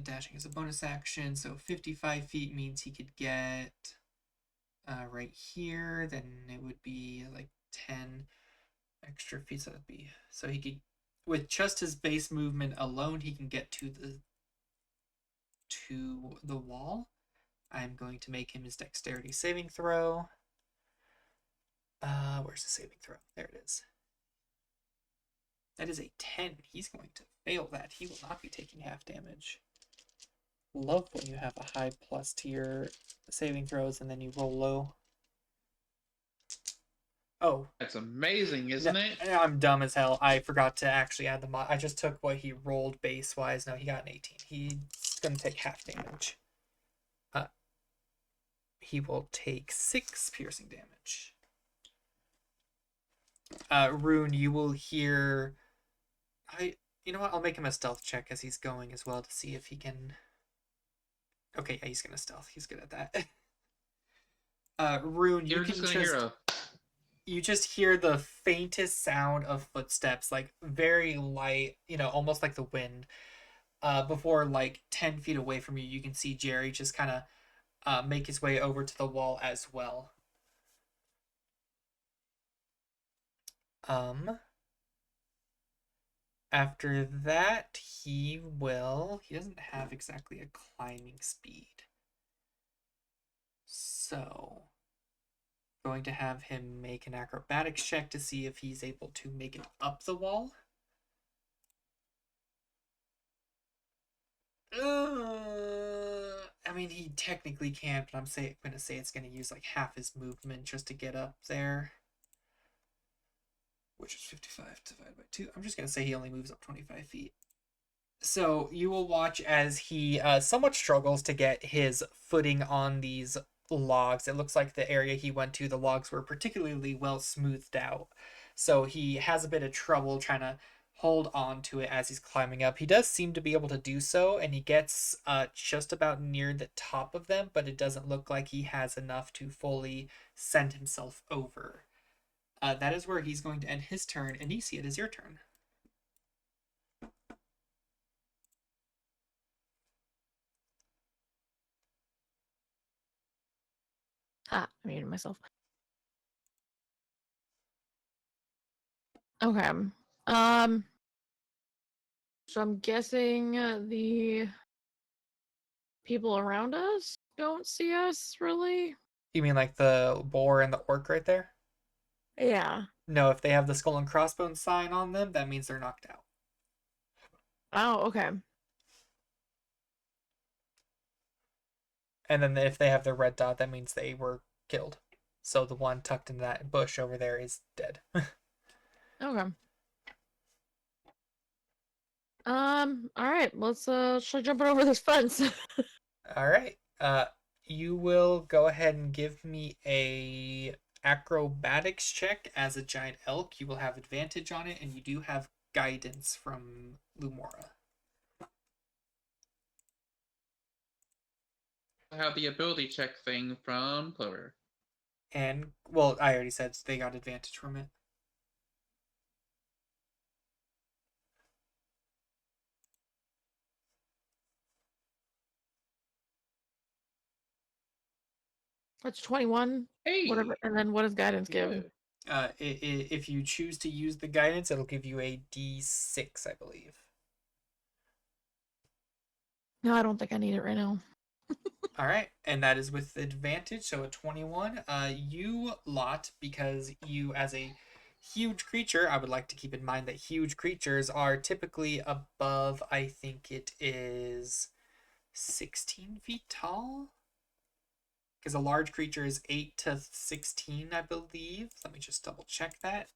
Dashing is a bonus action, so 55 feet means he could get right here. Then it would be like 10 extra feet. So that'd be, so he could, with just his base movement alone, he can get to the wall. I'm going to make him his dexterity saving throw. Where's the saving throw? There it is. That is a 10. He's going to fail that. He will not be taking half damage. Love when you have a high plus to your saving throws and then you roll low. Oh, That's amazing, isn't it? I'm dumb as hell. I forgot to actually add the mod. I just took what he rolled base wise. No, he got an 18. He's gonna take half damage. He will take 6 piercing damage. Rune, you will hear. You know what? I'll make him a stealth check as he's going as well to see if he can. Okay, yeah, he's gonna stealth. He's good at that. Rune, you You're can just gonna hear a. you just hear the faintest sound of footsteps, like very light, almost like the wind. Before like 10 feet away from you, you can see Jerry just kind of make his way over to the wall as well. After that, he doesn't have exactly a climbing speed. So, going to have him make an acrobatics check to see if he's able to make it up the wall. I mean, he technically can, but I'm going to say it's going to use like half his movement just to get up there. Which is 55 divided by 2. I'm just going to say he only moves up 25 feet. So you will watch as he somewhat struggles to get his footing on these logs. It looks like the area he went to, the logs were particularly well smoothed out. So he has a bit of trouble trying to hold on to it as he's climbing up. He does seem to be able to do so, and he gets just about near the top of them, but it doesn't look like he has enough to fully send himself over. That is where he's going to end his turn. Anisi, it is your turn. I muted myself. Okay. So I'm guessing the people around us don't see us really. You mean like the boar and the orc right there? Yeah. No, if they have the skull and crossbones sign on them, that means they're knocked out. Oh, okay. And then if they have the red dot, that means they were killed. So the one tucked in that bush over there is dead. Okay. All right. Let's try jumping over this fence. All right. You will go ahead and give me a acrobatics check as a giant elk. You will have advantage on it, and you do have guidance from Lumora. I have the ability check thing from Clover. And, well, I already said they got advantage from it. That's 21. Hey, Whatever. And then what does guidance give? good. If you choose to use the guidance, it'll give you a D6, I believe. No, I don't think I need it right now. All right, and that is with advantage, so a 21. You lot, because you as a huge creature, I would like to keep in mind that huge creatures are typically above, I think it is 16 feet tall? Because a large creature is 8 to 16, I believe. Let me just double check that.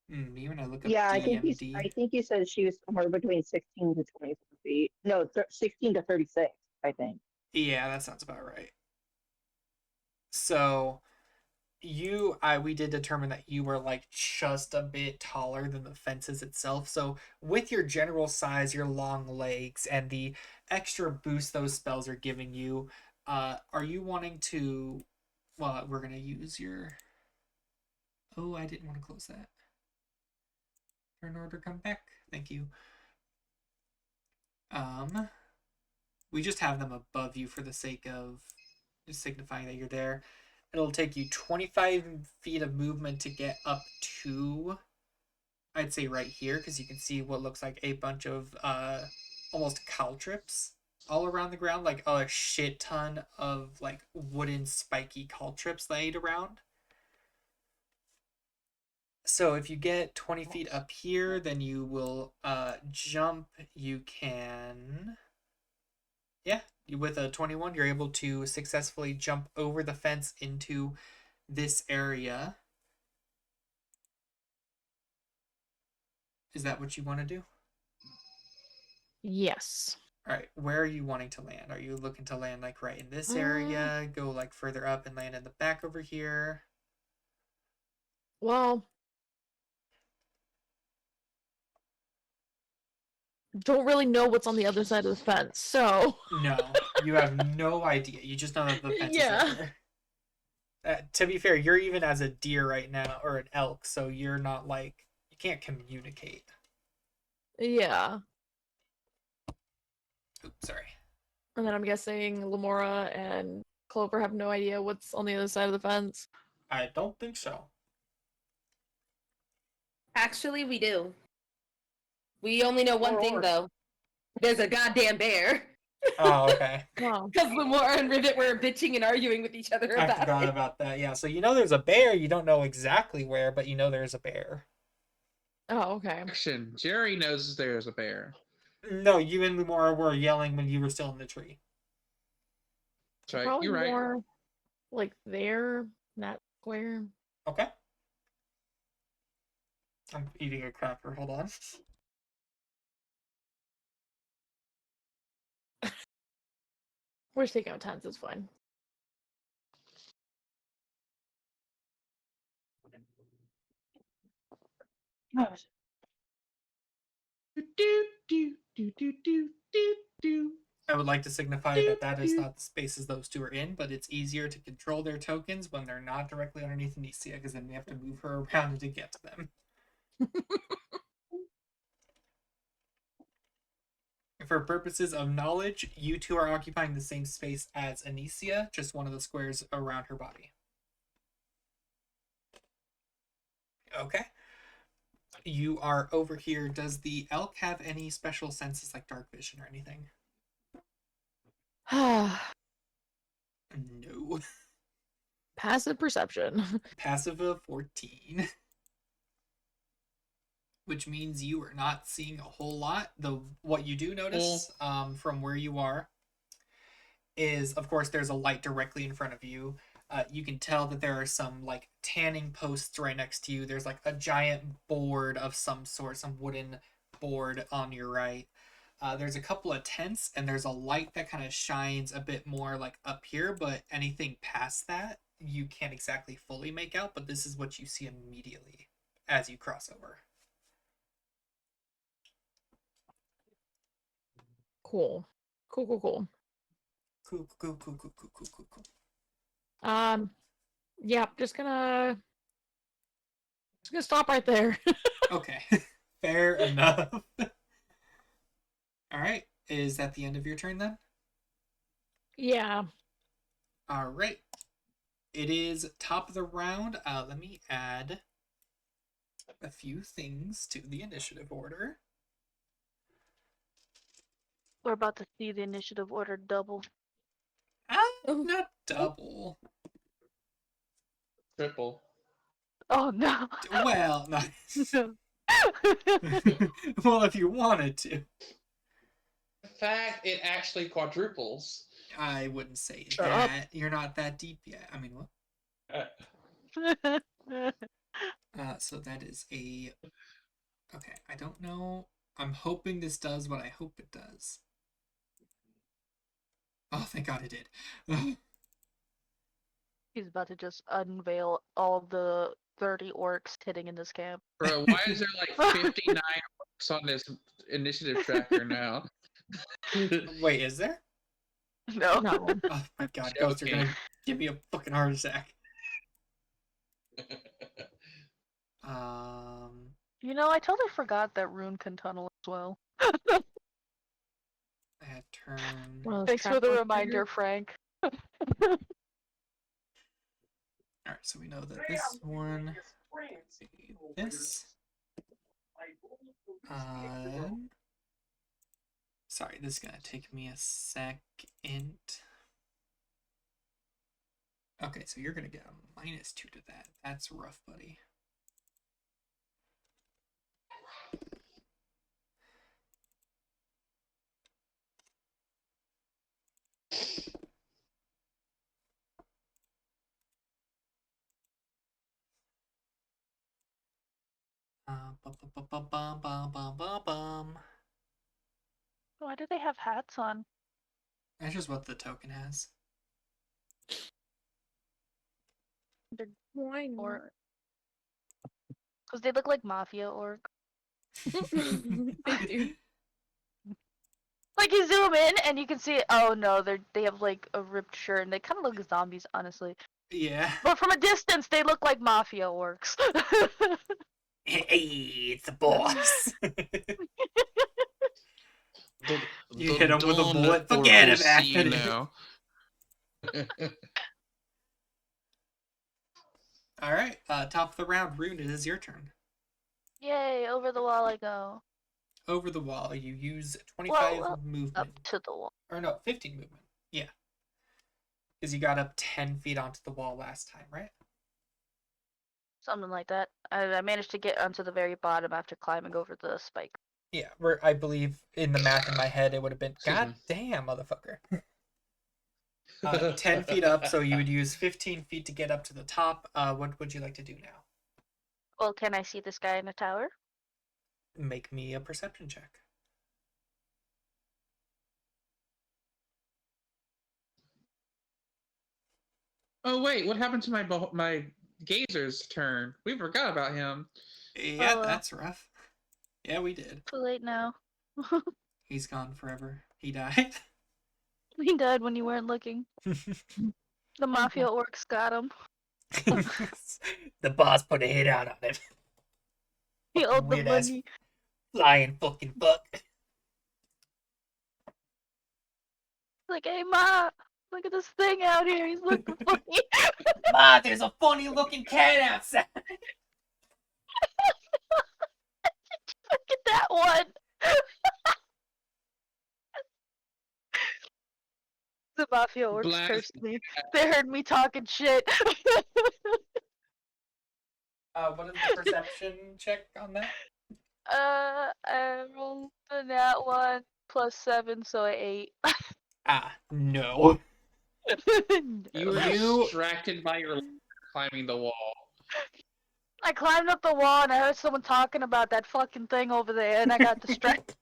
Maybe when I look up Yeah, DMD. I think you said she was somewhere between 16 to 24 feet. No, 16 to 36, I think. Yeah, that sounds about right. So we did determine that you were like just a bit taller than the fences itself. So with your general size, your long legs, and the extra boost those spells are giving you, are you wanting to? Well, we're gonna use your. Oh, I didn't want to close that. Turn order, come back. Thank you. We just have them above you for the sake of just signifying that you're there. It'll take you 25 feet of movement to get up to, I'd say right here, because you can see what looks like a bunch of almost caltrips all around the ground, like a shit ton of like wooden spiky caltrips laid around. So if you get 20 feet up here, then you will jump. You can, yeah, with a 21, you're able to successfully jump over the fence into this area. Is that what you want to do? Yes. All right, where are you wanting to land? Are you looking to land like right in this area? Go like further up and land in the back over here? Well, don't really know what's on the other side of the fence, so. No, you have no idea. You just know that the fence is Yeah. there. To be fair, you're even as a deer right now, or an elk, so you're not like, you can't communicate. Yeah. Oops, sorry. And then I'm guessing Lamora and Clover have no idea what's on the other side of the fence. I don't think so. Actually, we do. We only know one Or thing, orc. though. There's a goddamn bear. Oh, okay. Wow. Because Lamora and Rivet were bitching and arguing with each other I about forgot it. about that. Yeah, so you know there's a bear. You don't know exactly where, but you know there's a bear. Oh, okay. Action. Jerry knows there's a bear. No, you and Lumora were yelling when you were still in the tree. That's right. Probably You're right. more like there, not square. Okay. I'm eating a cracker. Hold on. We're just taking out tens, it's fine. I would like to signify that that is not the spaces those two are in, but it's easier to control their tokens when they're not directly underneath Anicia, because then we have to move her around to get to them. For purposes of knowledge, you two are occupying the same space as Anicia, just one of the squares around her body. Okay. You are over here. Does the elk have any special senses like dark vision or anything? No. Passive perception. Passive of 14. Which means you are not seeing a whole lot. What you do notice from where you are is, of course, there's a light directly in front of you. You can tell that there are some like tanning posts right next to you. There's like a giant board of some sort, some wooden board on your right. There's a couple of tents, and there's a light that kind of shines a bit more like up here, but anything past that you can't exactly fully make out, but this is what you see immediately as you cross over. Cool. Cool. Cool. Yeah, just gonna stop right there. Okay. Fair enough. All right. Is that the end of your turn then? Yeah. All right. It is top of the round. Let me add a few things to the initiative order. We're about to see the initiative order double. Not double. Triple. Oh no. Well, not. No. Well, if you wanted to. In fact, it actually quadruples. I wouldn't say Shut that. up. You're not that deep yet. I mean, what? So that is a... Okay, I don't know. I'm hoping this does what I hope it does. Oh, thank God it did. He's about to just unveil all the 30 orcs hitting in this camp. Bro, why is there like 59 orcs on this initiative tracker now? Wait, is there? No. No. Oh my God, Ghost, you're gonna give me a fucking heart attack. You know, I totally forgot that Rune can tunnel as well. I had turn. One of those Thanks for trap the doors reminder, Frank. Alright, so we know that this one. This. Sorry, this is gonna take me a second. Okay, so you're gonna get a -2 to that. That's rough, buddy. Bum. Why do they have hats on? That's just what the token has. They're Why not? or because they look like mafia orc. They do. Like you zoom in and you can see. Oh no, they have like a ripped shirt and they kind of look like zombies, honestly. Yeah. But from a distance, they look like mafia orcs. Hey, it's the boss. You The hit him with a dawn bullet. network Forget will him, see you Anthony. now. All right. Top of the round, Rune. It is your turn. Yay! Over the wall I go. Over the wall. You use 25 Well, movement. up to the wall. Or no, 15 movement. Yeah. Because you got up 10 feet onto the wall last time, right? Something like that. I managed to get onto the very bottom after climbing over the spike. Yeah, I believe in the math in my head it would have been, Excuse God me. damn, motherfucker. 10 feet up, so you would use 15 feet to get up to the top. What would you like to do now? Well, can I see this guy in the tower? Make me a perception check. Oh wait, what happened to my gazer's turn? We forgot about him. Yeah, Oh, well. that's rough. Yeah, we did. Too late now. He's gone forever. He died. He died when you weren't looking. The mafia orcs got him. The boss put a hit out on him. He Fucking owed the weird ass money. flying fucking fuck. Like, hey, Ma, look at this thing out here. He's looking funny. Ma, there's a funny looking cat outside. Look at that one. The mafia orcs Blast cursed me. They heard me talking shit. What is the perception check on that? I rolled the nat 1 plus 7, so 8. No. You were distracted by your climbing the wall. I climbed up the wall and I heard someone talking about that fucking thing over there, and I got distracted.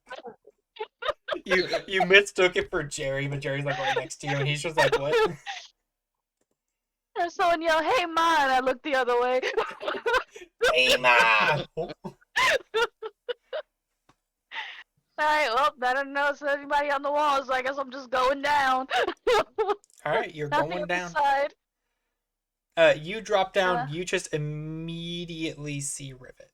You mistook it for Jerry, but Jerry's like right next to you, and he's just like, what? And someone yelled, "Hey, Ma!" and I looked the other way. Hey, Ma! Alright, well, I don't know if there's anybody on the wall, so I guess I'm just going down. Alright, you're Nothing going on the down. side. You drop down, you just immediately see Rivet.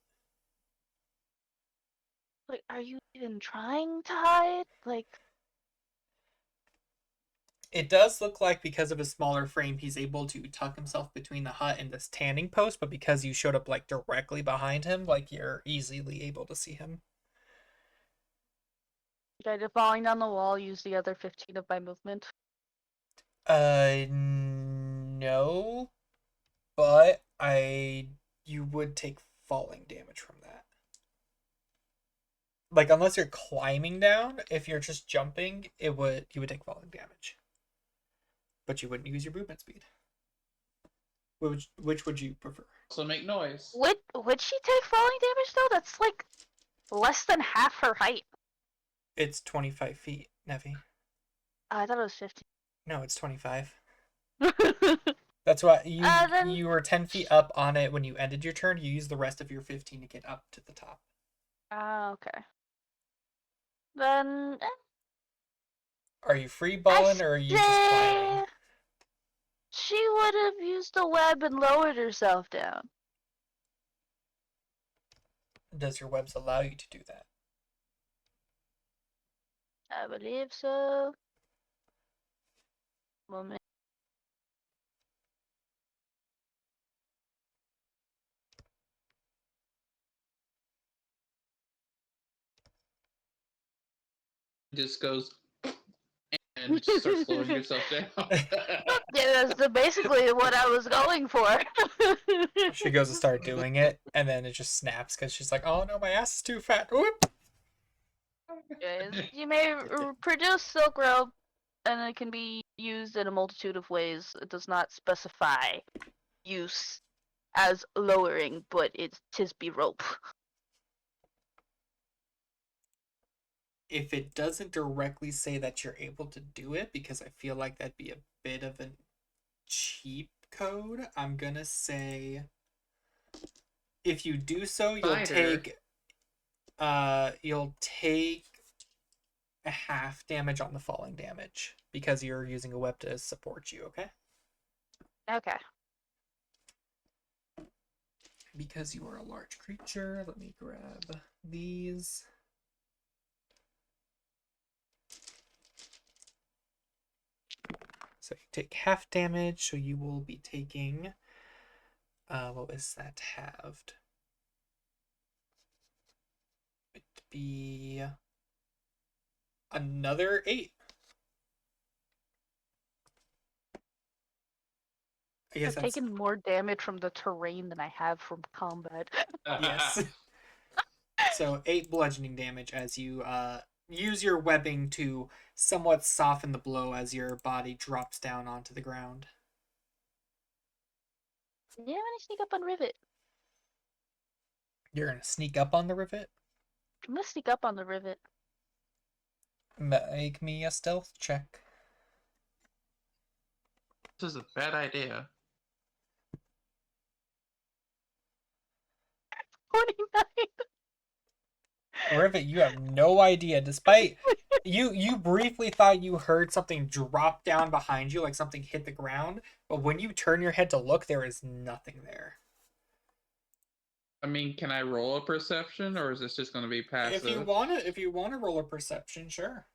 Like, are you even trying to hide? Like, It does look like because of his smaller frame, he's able to tuck himself between the hut and this tanning post, but because you showed up like directly behind him, like you're easily able to see him. did I falling down the wall use the other 15 of my movement? No, but you would take falling damage from that. Like, unless you're climbing down, if you're just jumping, you would take falling damage. But you wouldn't use your movement speed. Which would you prefer? So make noise. Would she take falling damage though? That's like less than half her height. It's 25 feet, Nevi. I thought it was 15. No, it's 25. That's why then- you were 10 feet up on it when you ended your turn. You used the rest of your 15 to get up to the top. Okay. Then Are you free balling or are you just climbing? she would have used the web and lowered herself down. Does your webs allow you to do that? I believe so. Moment. Just goes and starts slowing yourself down. Yeah, that's basically what I was going for. She goes to start doing it, and then it just snaps because she's like, "Oh no, my ass is too fat." Whoop. You may produce silk rope, and it can be used in a multitude of ways. It does not specify use as lowering, but it's Tisby rope. if it doesn't directly say that you're able to do it, because I feel like that'd be a bit of a cheap code, I'm gonna say if you do so, Fighter. you'll take a half damage on the falling damage because you're using a web to support you, okay? Okay. Because you are a large creature, let me grab these. So you take half damage, so you will be taking, what was that halved? It'd be another 8. I guess I've that's, taken more damage from the terrain than I have from combat. yes. So 8 bludgeoning damage as you use your webbing to somewhat soften the blow as your body drops down onto the ground. Yeah, I'm gonna sneak up on Rivet. You're gonna sneak up on the rivet? I'm gonna sneak up on the Rivet. Make me a stealth check. This is a bad idea. 29. Rivet, you have no idea. Despite you briefly thought you heard something drop down behind you, like something hit the ground, but when you turn your head to look, there is nothing there. I mean, can I roll a perception, or is this just going to be passive? If you wanna roll a perception, sure.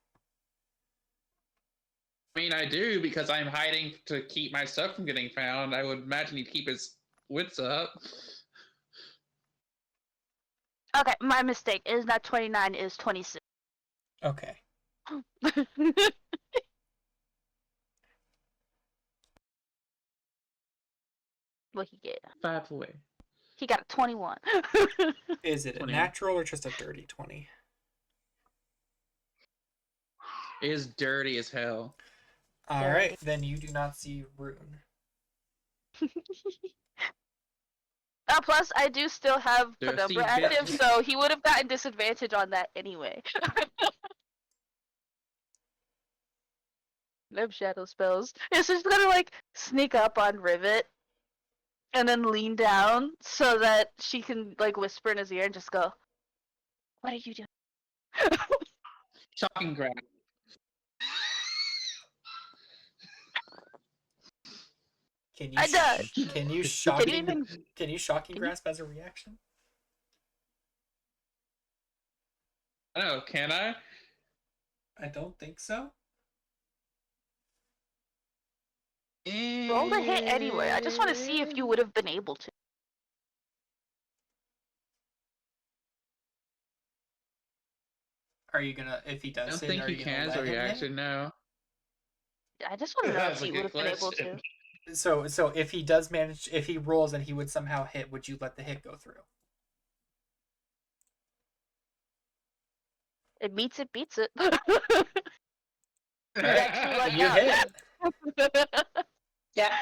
I mean, I do because I'm hiding to keep my stuff from getting found. I would imagine he'd keep his wits up. Okay, my mistake. It is not 29, it is 26. Okay. What he get? 5 away. He got a 21. Is it a 20. natural or just a dirty 20? It is dirty as hell. Alright, then you do not see Rune. Plus, I do still have Thirsty Penumbra active, bitch. so he would have gotten disadvantage on that anyway. No shadow spells. It's just gonna like sneak up on Rivet and then lean down so that she can like whisper in his ear and just go, "What are you doing?" Shocking grab. Can you I dodged. can you Can shocking you even? can you shocking Can you- grasp as a reaction? I know, can I? I don't think so. Roll the hit anyway. I just want to see if you would have been able to. Are you gonna, if he I does don't hit, think are he you gonna can as let a him hit? reaction, no. I just want to know if That's a he good would have been able to. question. So if he does manage, if he rolls and he would somehow hit, would you let the hit go through? It meets it, beats it. You're actually like You hit. Yeah.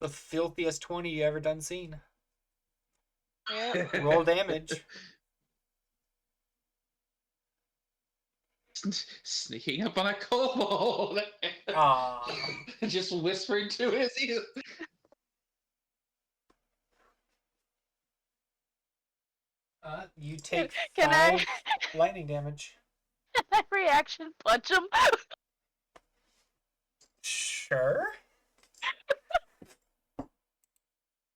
The filthiest 20 you ever done seen. Yeah. Roll damage. Sneaking up on a kobold. Aww. Just whispering to his ear. You take Can 5 lightning damage. I reaction punch him? Sure.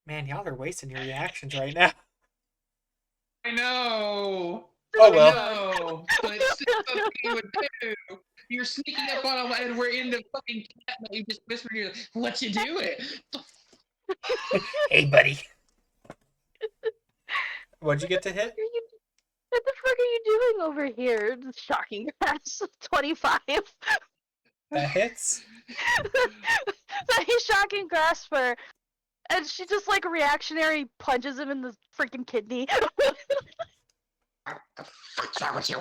Man, y'all are wasting your reactions right now. I know. Oh I well. know. But it's still something you would do. You're sneaking up on him and we're in the fucking cat and you just whisper to you, what you doing? Hey, buddy. What'd you get to hit? What the fuck are you doing over here? Shocking grass. 25. That hits. So he's shocking grasp her, and she just like reactionary punches him in the freaking kidney. What the fuck's wrong with you?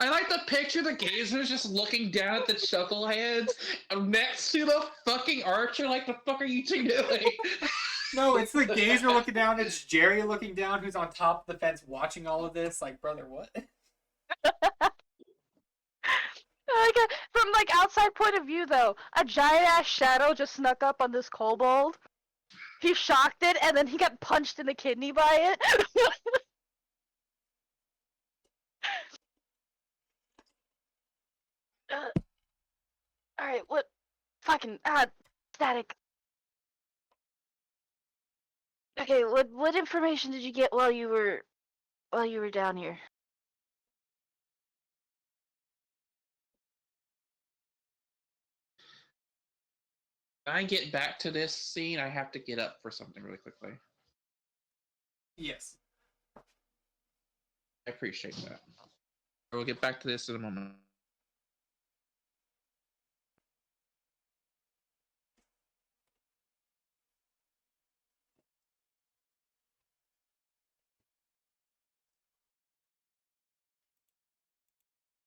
I like the picture the gazer's just looking down at the chuckleheads next to the fucking archer. Like, the fuck are you two doing? No, it's the gazer looking down. It's Jerry looking down, who's on top of the fence watching all of this. Like, brother, what? From like outside point of view though, a giant ass shadow just snuck up on this kobold. He shocked it, and then he got punched in the kidney by it. Alright, what? Fucking static. Okay, what information did you get while you were down here? When I get back to this scene, I have to get up for something really quickly. Yes. I appreciate that. We'll get back to this in a moment.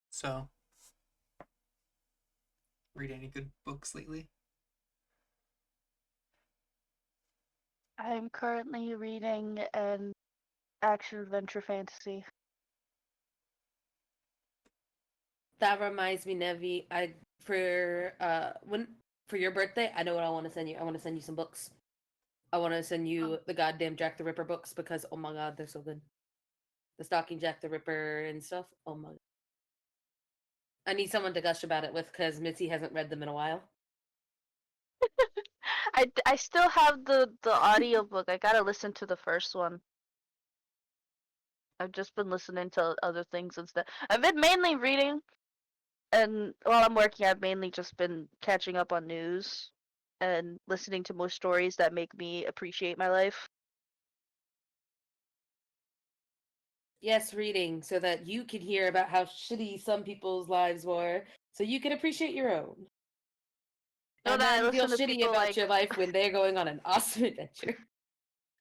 So, read any good books lately? I'm currently reading an action adventure fantasy. That reminds me, Nevi. For your birthday, I know what I want to send you. I want to send you some books. I want to send you the goddamn Jack the Ripper books because oh my god, they're so good. The Stalking Jack the Ripper and stuff. Oh my god. I need someone to gush about it with because Mitzi hasn't read them in a while. I still have the audiobook. I gotta listen to the first one. I've just been listening to other things instead. I've been mainly reading, and while I'm working, I've mainly just been catching up on news and listening to more stories that make me appreciate my life. Yes, reading so that you can hear about how shitty some people's lives were, so you can appreciate your own. No, And that I then feel listen to shitty people about like your life when they're going on an awesome adventure.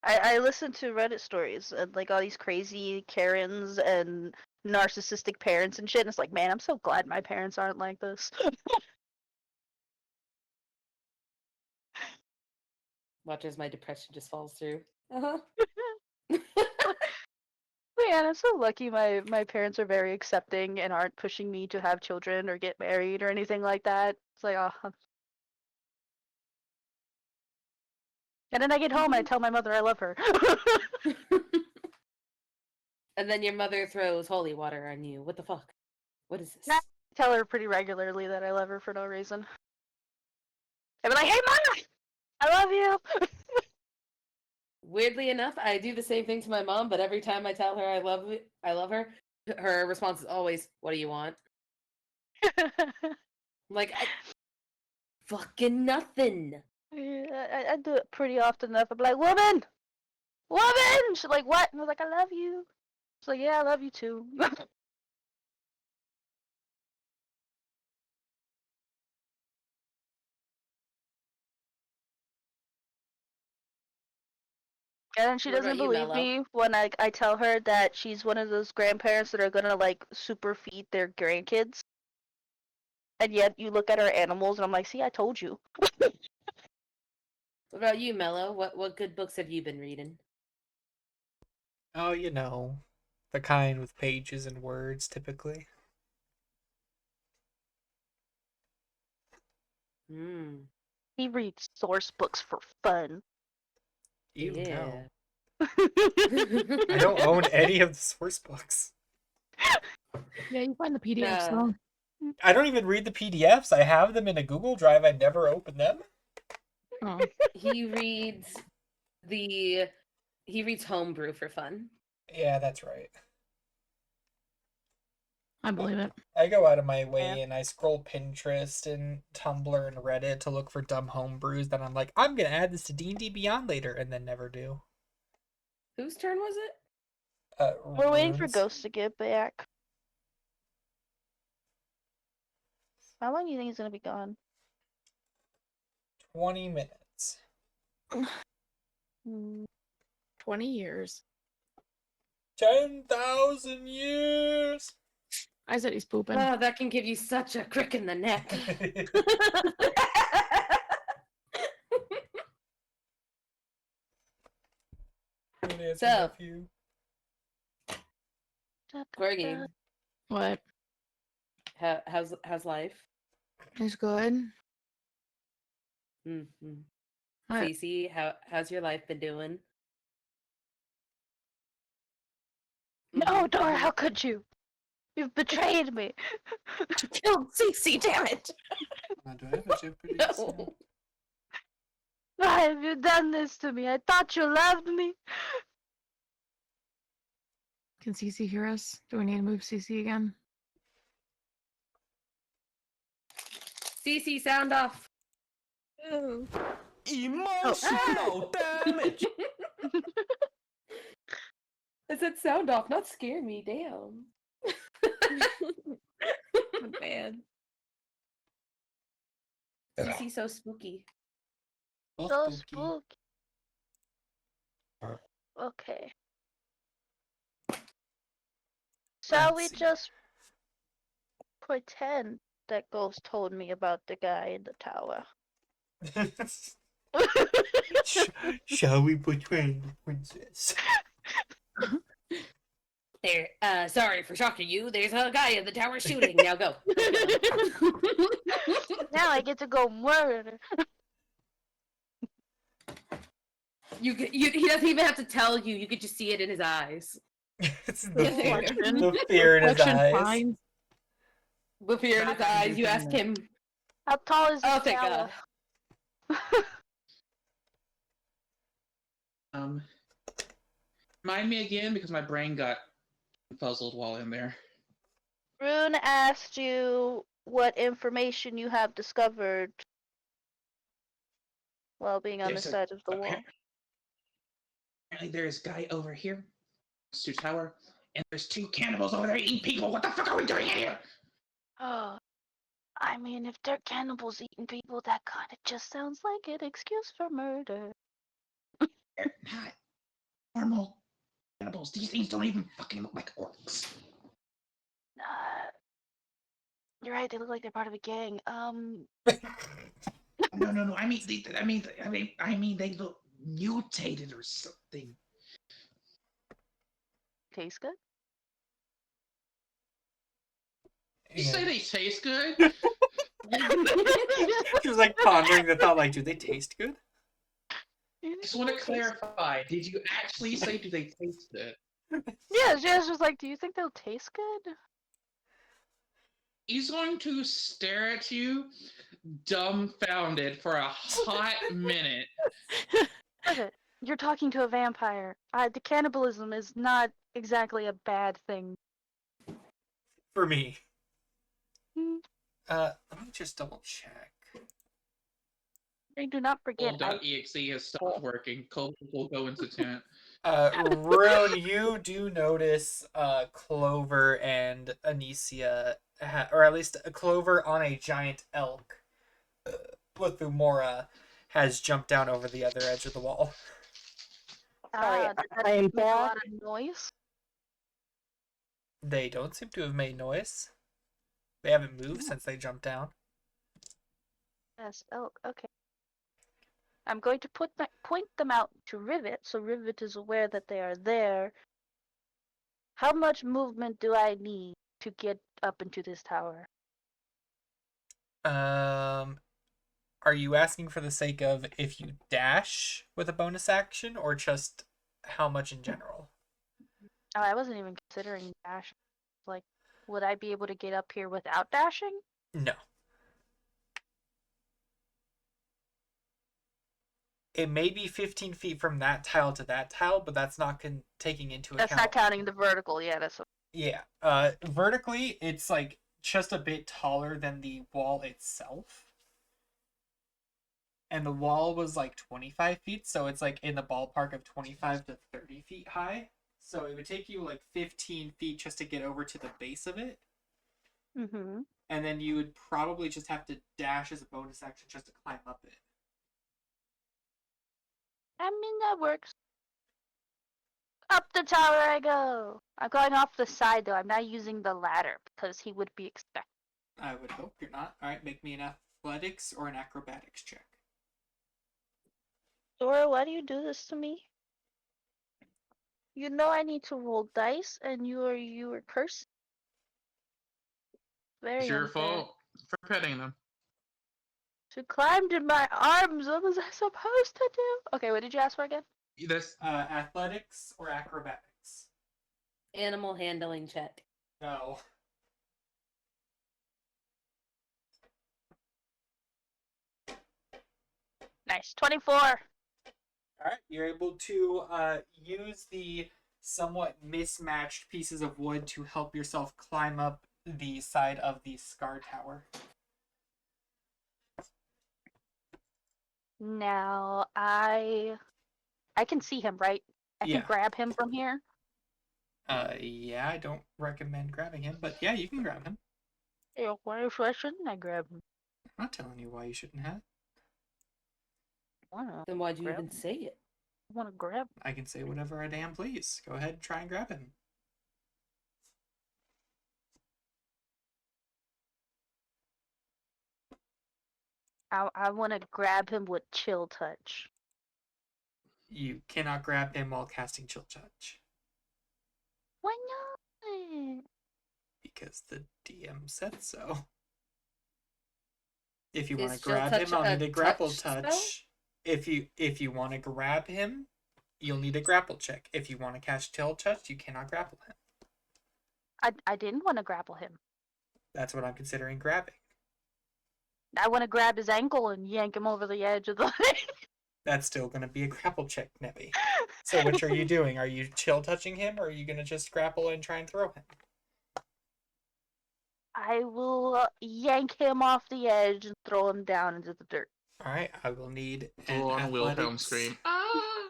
I listen to Reddit stories and like all these crazy Karens and narcissistic parents and shit. And it's like, man, I'm so glad my parents aren't like this. Watch as my depression just falls through. Uh-huh. Man, I'm so lucky my parents are very accepting and aren't pushing me to have children or get married or anything like that. It's like, oh. And then I get home and I tell my mother I love her. And then your mother throws holy water on you. What the fuck? What is this? I tell her pretty regularly that I love her for no reason. I'd be like, hey, Mom! I love you! Weirdly enough, I do the same thing to my mom, but every time I tell her I love her, her response is always, "What do you want?" I'm like, fucking nothing. Yeah, I do it pretty often enough. I'm like, woman! Woman! She's like, what? And I was like, I love you. She's like, yeah, I love you too. And then she What doesn't about you, believe Mello? me when I tell her that she's one of those grandparents that are gonna like super feed their grandkids. And yet you look at our animals and I'm like, see, I told you. What about you, Mello? What good books have you been reading? Oh, you know, the kind with pages and words, typically. Hmm. He reads source books for fun. You Yeah. know. I don't own any of the source books. Yeah, you find the PDFs No. though. I don't even read the PDFs. I have them in a Google Drive. I never open them. Oh. He reads homebrew for fun. Yeah, that's right. I believe it. I go out of my way Yeah. and I scroll Pinterest and Tumblr and Reddit to look for dumb homebrews that I'm like, I'm gonna add this to D&D Beyond later, and then never do. Whose turn was it? We're waiting for Runes. Ghost to get back. How long do you think he's gonna be gone? 20 minutes. 20 years. 10,000 years. I said he's pooping. Oh, that can give you such a crick in the neck. handsome So- nephew. Corgi, What? how's life? It's good. Mm-hmm. What? Cece, how's your life been doing? No, Mhm, Dora, mhm. how could you? You've betrayed me. You killed Cece, damn it! Do I have a Jeopardy? No. Why have you done this to me? I thought you loved me. Can Cece hear us? Do we need to move Cece again? Cece, sound off. Oh. Emotional damage. I said sound off, not scare me, damn. Man. Cece so spooky. So Spooky. spooky. Okay. Shall we Let's see. just pretend that Ghost told me about the guy in the tower? Shall we betray the princess? There, sorry for shocking you. There's a guy in the tower shooting. Now go. Now I get to go murder. He doesn't even have to tell you. You could just see it in his eyes. It's Reflection. the fear in his Reflection eyes. finds. The fear in his eyes. You ask him. How tall is the Oh, thank tower? God. Remind me again because my brain got puzzled while in there. Rune asked you what information you have discovered while being on the There's a- side of the wall. Apparently there's a guy over here, to tower, and there's 2 cannibals over there eating people. What the fuck are we doing here? Oh, I mean, if they're cannibals eating people, that kind of just sounds like an excuse for murder. They're not normal cannibals. These things don't even fucking look like orcs. You're right. They look like they're part of a gang. No. I mean, they look mutated or something. Taste good. You say they taste good? She was like pondering the thought, like, do they taste good? Just want to clarify. Did you actually say do they taste good? Yeah, Jazz was like, "Do you think they'll taste good?" He's going to stare at you, dumbfounded, for a hot minute. Okay, you're talking to a vampire. The cannibalism is not exactly a bad thing. For me. Hmm. Let me just double check. Do not forget. Cold.exe has stopped working. Cold will go into tent. Rune, you do notice Clover and Anicia, or at least Clover on a giant elk with Umora has jumped down over the other edge of the wall. Sorry, Did that I am make a lot back. of noise? They don't seem to have made noise. They haven't moved since they jumped down. Yes. Oh, okay. I'm going to point them out to Rivet, so Rivet is aware that they are there. How much movement do I need to get up into this tower? Are you asking for the sake of if you dash with a bonus action, or just how much in general? Oh, I wasn't even considering dash. Like, would I be able to get up here without dashing? No. It may be 15 feet from that tile to that tile, but that's not taking into account. That's not counting the vertical. Yeah, that's. Yeah. Vertically, it's like just a bit taller than the wall itself. And the wall was like 25 feet, so it's like in the ballpark of 25 to 30 feet high. So it would take you like 15 feet just to get over to the base of it. Mm-hmm. And then you would probably just have to dash as a bonus action just to climb up it. I mean, that works. Up the tower I go. I'm going off the side though. I'm not using the ladder because he would be expecting. I would hope you're not. Alright, make me an athletics or an acrobatics check. Dora, why do you do this to me? You know I need to roll dice, and you are cursed. Very It's your unfair. fault for petting them. She climbed in my arms. What was I supposed to do? Okay, what did you ask for again? That's Athletics or acrobatics? Animal handling check. No. Nice. 24. All right, you're able to use the somewhat mismatched pieces of wood to help yourself climb up the side of the Scar Tower. Now I can see him, right? I Yeah. can grab him from here. Yeah, I don't recommend grabbing him, but yeah, you can grab him. Yeah, why shouldn't I grab him? I'm not telling you why you shouldn't have. I don't know. Then why'd you Grab even him. say it? I want to grab him. I can say whatever I damn please. Go ahead and try and grab him. I want to grab him with chill touch. You cannot grab him while casting Chill Touch Why not? because the DM said so. If you want to Is Chill grab Touch him, I'll a need a grapple touch touch. If you want to grab him, you'll need a grapple check. If you want to cast Chill Touch, you cannot grapple him. I didn't want to grapple him. That's what I'm considering grabbing. I want to grab his ankle and yank him over the edge of the thing. That's still going to be a grapple check, Nebby. So which are you doing? Are you chill touching him, or are you going to just grapple and try and throw him? I will yank him off the edge and throw him down into the dirt. All right, I will need an full on Wilhelm athletics. scream. I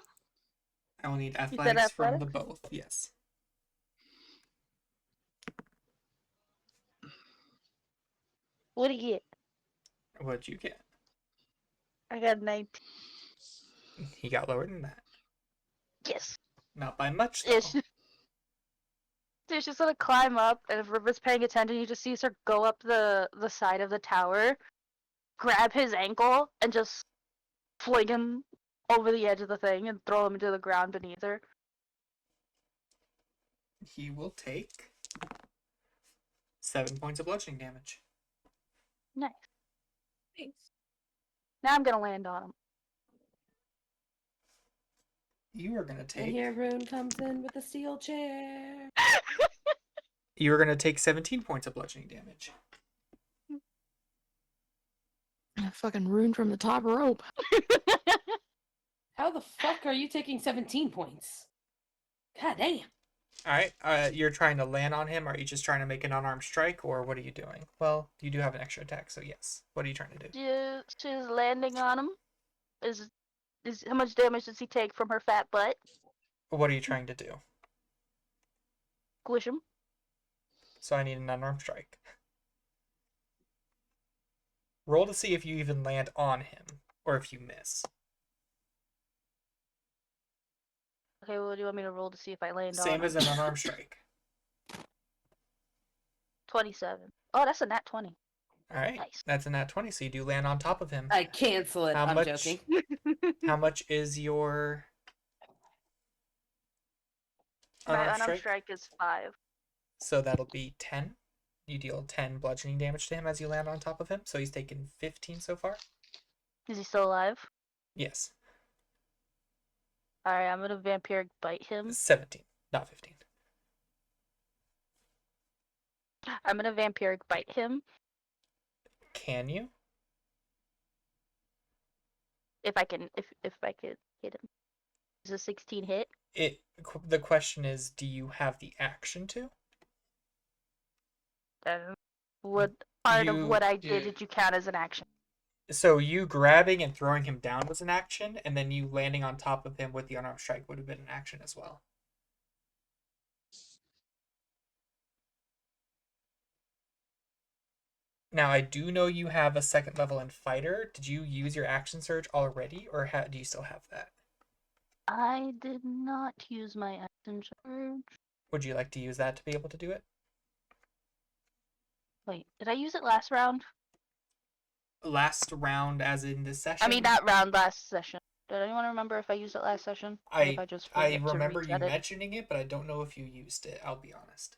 will need said athletics from the athletics? both. Yes. What do you get? What'd you get? I got 19. He got lower than that. Yes. Not by much, though. She's gonna climb up, and if River's paying attention, you just sees her go up the side of the tower, grab his ankle, and just fling him over the edge of the thing and throw him into the ground beneath her. He will take 7 points of bludgeoning damage. Nice. Thanks. Now I'm gonna land on him. You are gonna And take. here Rune comes in with a steel chair. You are gonna take 17 points of bludgeoning damage. Fucking ruined from the top rope. How the fuck are you taking 17 points? God damn. All right. You're trying to land on him. Are you just trying to make an unarmed strike, or what are you doing? Well, you do have an extra attack, so yes. What are you trying to do? She's landing on him. Is how much damage does he take from her fat butt? What are you trying to do? Squish him. So I need an unarmed strike. Roll to see if you even land on him, or if you miss. Okay, well, do you want me to roll to see if I land on Same him? as an unarmed strike. 27. Oh, that's a nat 20. All right. Nice. That's a nat 20, so you do land on top of him. I cancel it. How I'm much- joking. How much is your My unarmed unarmed strike? strike is 5. So that'll be 10. You deal 10 bludgeoning damage to him as you land on top of him. So he's taken 15 so far. Is he still alive? Yes. Alright, I'm gonna vampiric bite him. 17, not 15. I'm gonna vampiric bite him. Can you? If I can hit him. Is a 16 hit? The question is, do you have the action to? What part of what I Yeah. did you count as an action? So you grabbing and throwing him down was an action, and then you landing on top of him with the unarmed strike would have been an action as well. Now, I do know you have a second level in fighter. Did you use your action surge already, or do you still have that? I did not use my action charge. Would you like to use that to be able to do it? Wait, did I use it last round? Last round, as in this session? I mean, not round, last session. Did anyone remember if I used it last session? Or if I just I forget to remember you reset it? mentioning it, but I don't know if you used it. I'll be honest.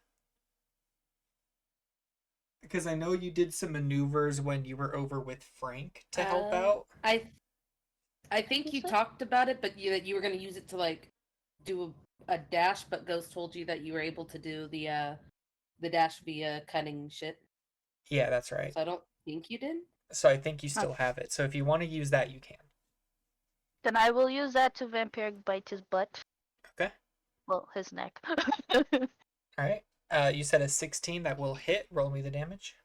Because I know you did some maneuvers when you were over with Frank to help out. I think Is you it? talked about it, but you were gonna use it to like do a dash, but Ghost told you that you were able to do the dash via cutting shit. Yeah, that's right. So I don't think you did. So I think you still have it. So if you want to use that, you can. Then I will use that to vampiric bite his butt. Okay. Well, his neck. All right. You said a 16 that will hit. Roll me the damage.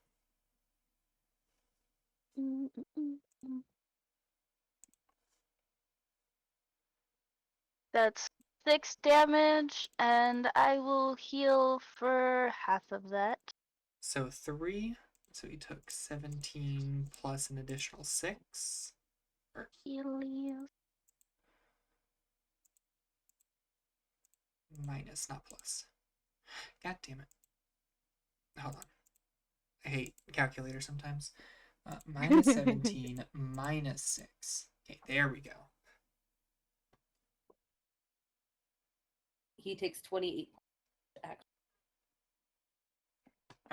That's 6 damage, and I will heal for half of that. So 3. So you took 17 plus an additional 6. Heal. Minus, not plus. God damn it. Hold on. I hate calculator sometimes. Minus 17, minus 6. Okay, there we go. He takes 28.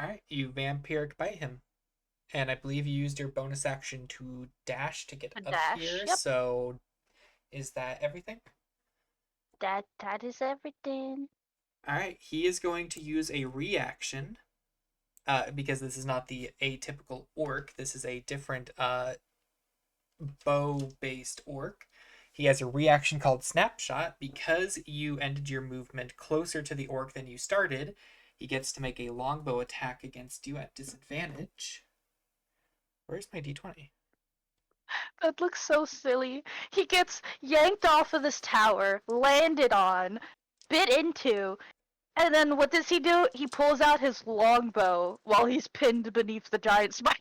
Alright, you vampiric bite him. And I believe you used your bonus action to dash to get A up dash, here. yep. So is that everything? That is everything. Alright, he is going to use a reaction. Because this is not the atypical orc. This is a different bow-based orc. He has a reaction called Snapshot. Because you ended your movement closer to the orc than you started, he gets to make a longbow attack against you at disadvantage. Where's my d20? That looks so silly. He gets yanked off of this tower, landed on, bit into, and then what does he do? He pulls out his longbow while he's pinned beneath the giant spiral.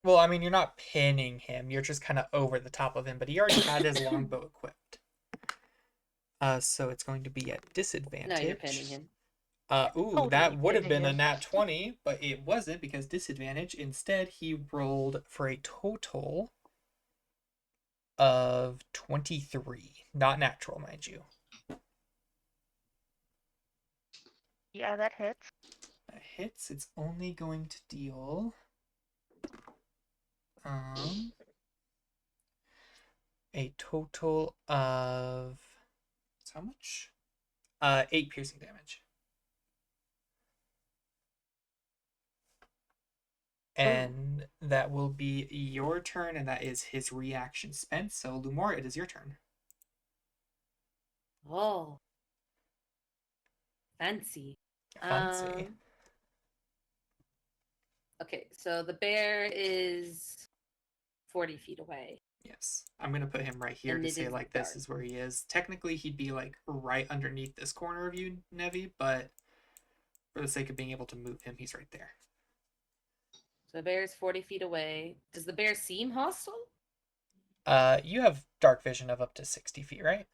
Well, I mean, you're not pinning him. You're just kind of over the top of him, but he already had his longbow equipped. So it's going to be at disadvantage. No, you're pinning him. That would have been pinning a him. nat 20, but it wasn't because disadvantage. Instead, he rolled for a total of 23. Not natural, mind you. Yeah, that hits. That hits. It's only going to deal a total of how much? 8 piercing damage. And that will be your turn, and that is his reaction spent. So, Lumora, it is your turn. Oh, fancy. Fancy. Okay, so the bear is 40 feet away. Yes. I'm going to put him right here And to it say, is like, this dark. is where he is. Technically, he'd be, like, right underneath this corner of you, Nevi, but for the sake of being able to move him, he's right there. So the bear is 40 feet away. Does the bear seem hostile? You have dark vision of up to 60 feet, right?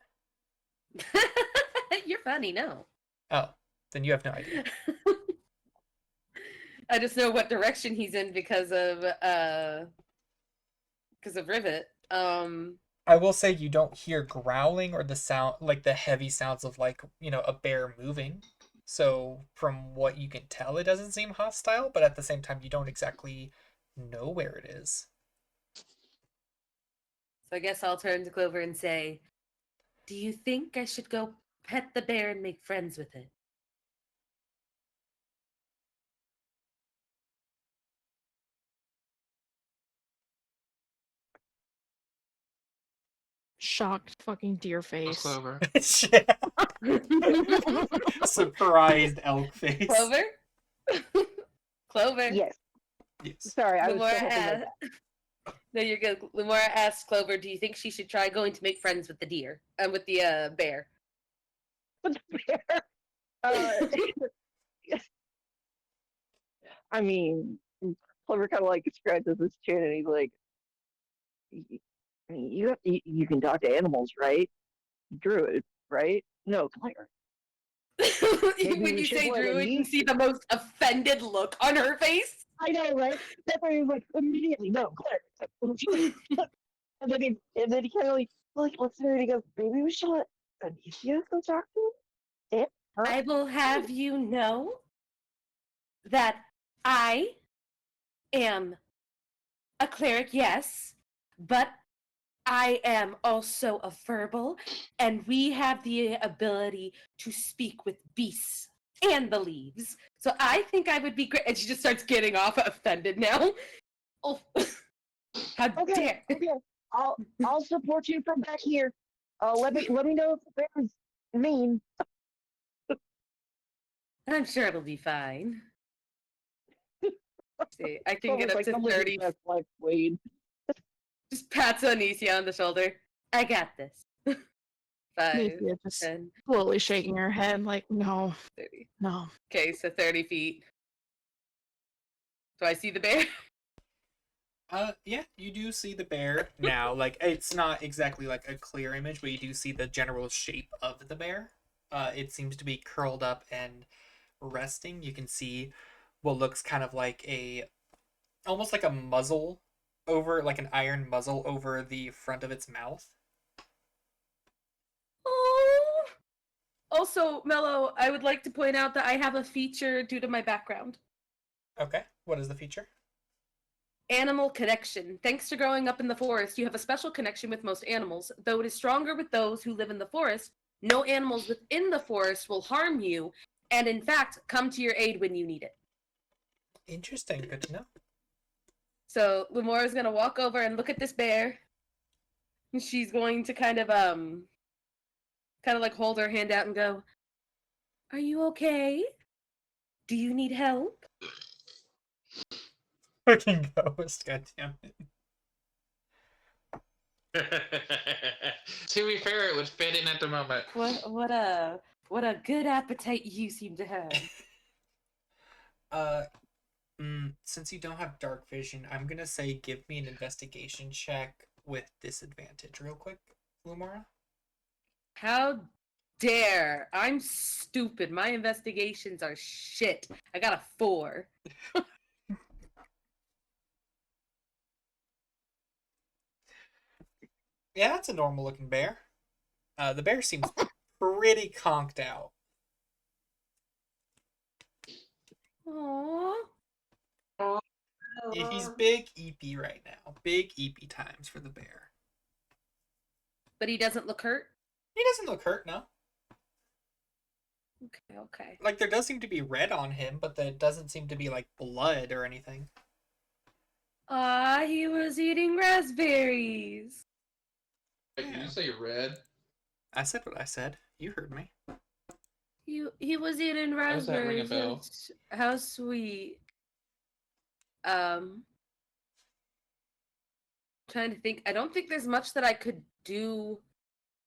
You're funny, no. Oh, then you have no idea. I just know what direction he's in because of Rivet. I will say you don't hear growling or the sound, like the heavy sounds of, like, you know, a bear moving. So from what you can tell, it doesn't seem hostile, but at the same time, you don't exactly know where it is. So I guess I'll turn to Clover and say, do you think I should go pet the bear and make friends with it? Shocked fucking deer face. Clover. Surprised elk face. Clover? Clover? Yes. Yes. Sorry, I was Lumora still hoping asked, no, you're good. Lumora asked Clover, do you think she should try going to make friends with the deer? With the bear. I mean, Clover kind of like scratches his chin and he's like, I mean, you can talk to animals, right? Druid, right? No, Claire. When we you should say let Druid, him you eat. see the most offended look on her face. I know, right? That's why he was like immediately, no, Claire. and then he kind of like like, looks at her and he goes, maybe we should let Anicia go talk to him? It hurt. I will have you know that I am a cleric, yes, but I am also a verbal, and we have the ability to speak with beasts and the leaves. So I think I would be great. And she just starts getting off offended now. Oh, how Okay, dare! okay. I'll support you from back here. Let me know if the bear's mean. I'm sure it'll be fine. See, I can get Someone's up like, to "I'm living 30. the best life, Wade." Just pats Anicia on the shoulder. I got this. 5, Anicia just 10, slowly shaking her head like, no, 30. no. Okay, so 30 feet. Do I see the bear? Yeah, you do see the bear now. Like, it's not exactly like a clear image, but you do see the general shape of the bear. It seems to be curled up and resting. You can see what looks kind of like almost like a muzzle over, like an iron muzzle over the front of its mouth. Oh. Also, Mello, I would like to point out that I have a feature due to my background. Okay, what is the feature? Animal connection. Thanks to growing up in the forest, you have a special connection with most animals. Though it is stronger with those who live in the forest, no animals within the forest will harm you, and in fact, come to your aid when you need it. Interesting, good to know. So Lamora's gonna walk over and look at this bear. And she's going to kind of like hold her hand out and go, "Are you okay? Do you need help?" Fucking ghost, goddammit. To be fair, it would fit in at the moment. What a good appetite you seem to have. Since you don't have dark vision, I'm gonna say give me an investigation check with disadvantage real quick, Lumara. How dare! I'm stupid. My investigations are shit. I got a 4. Yeah, that's a normal looking bear. The bear seems pretty conked out. Aww. He's big EP right now. Big EP times for the bear. But he doesn't look hurt? He doesn't look hurt, no. Okay. Like, there does seem to be red on him, but there doesn't seem to be, like, blood or anything. He was eating raspberries. Wait, did you say red? I said what I said. You heard me. He was eating does that ring a raspberries. bell? How sweet. Trying to think. I don't think there's much that I could do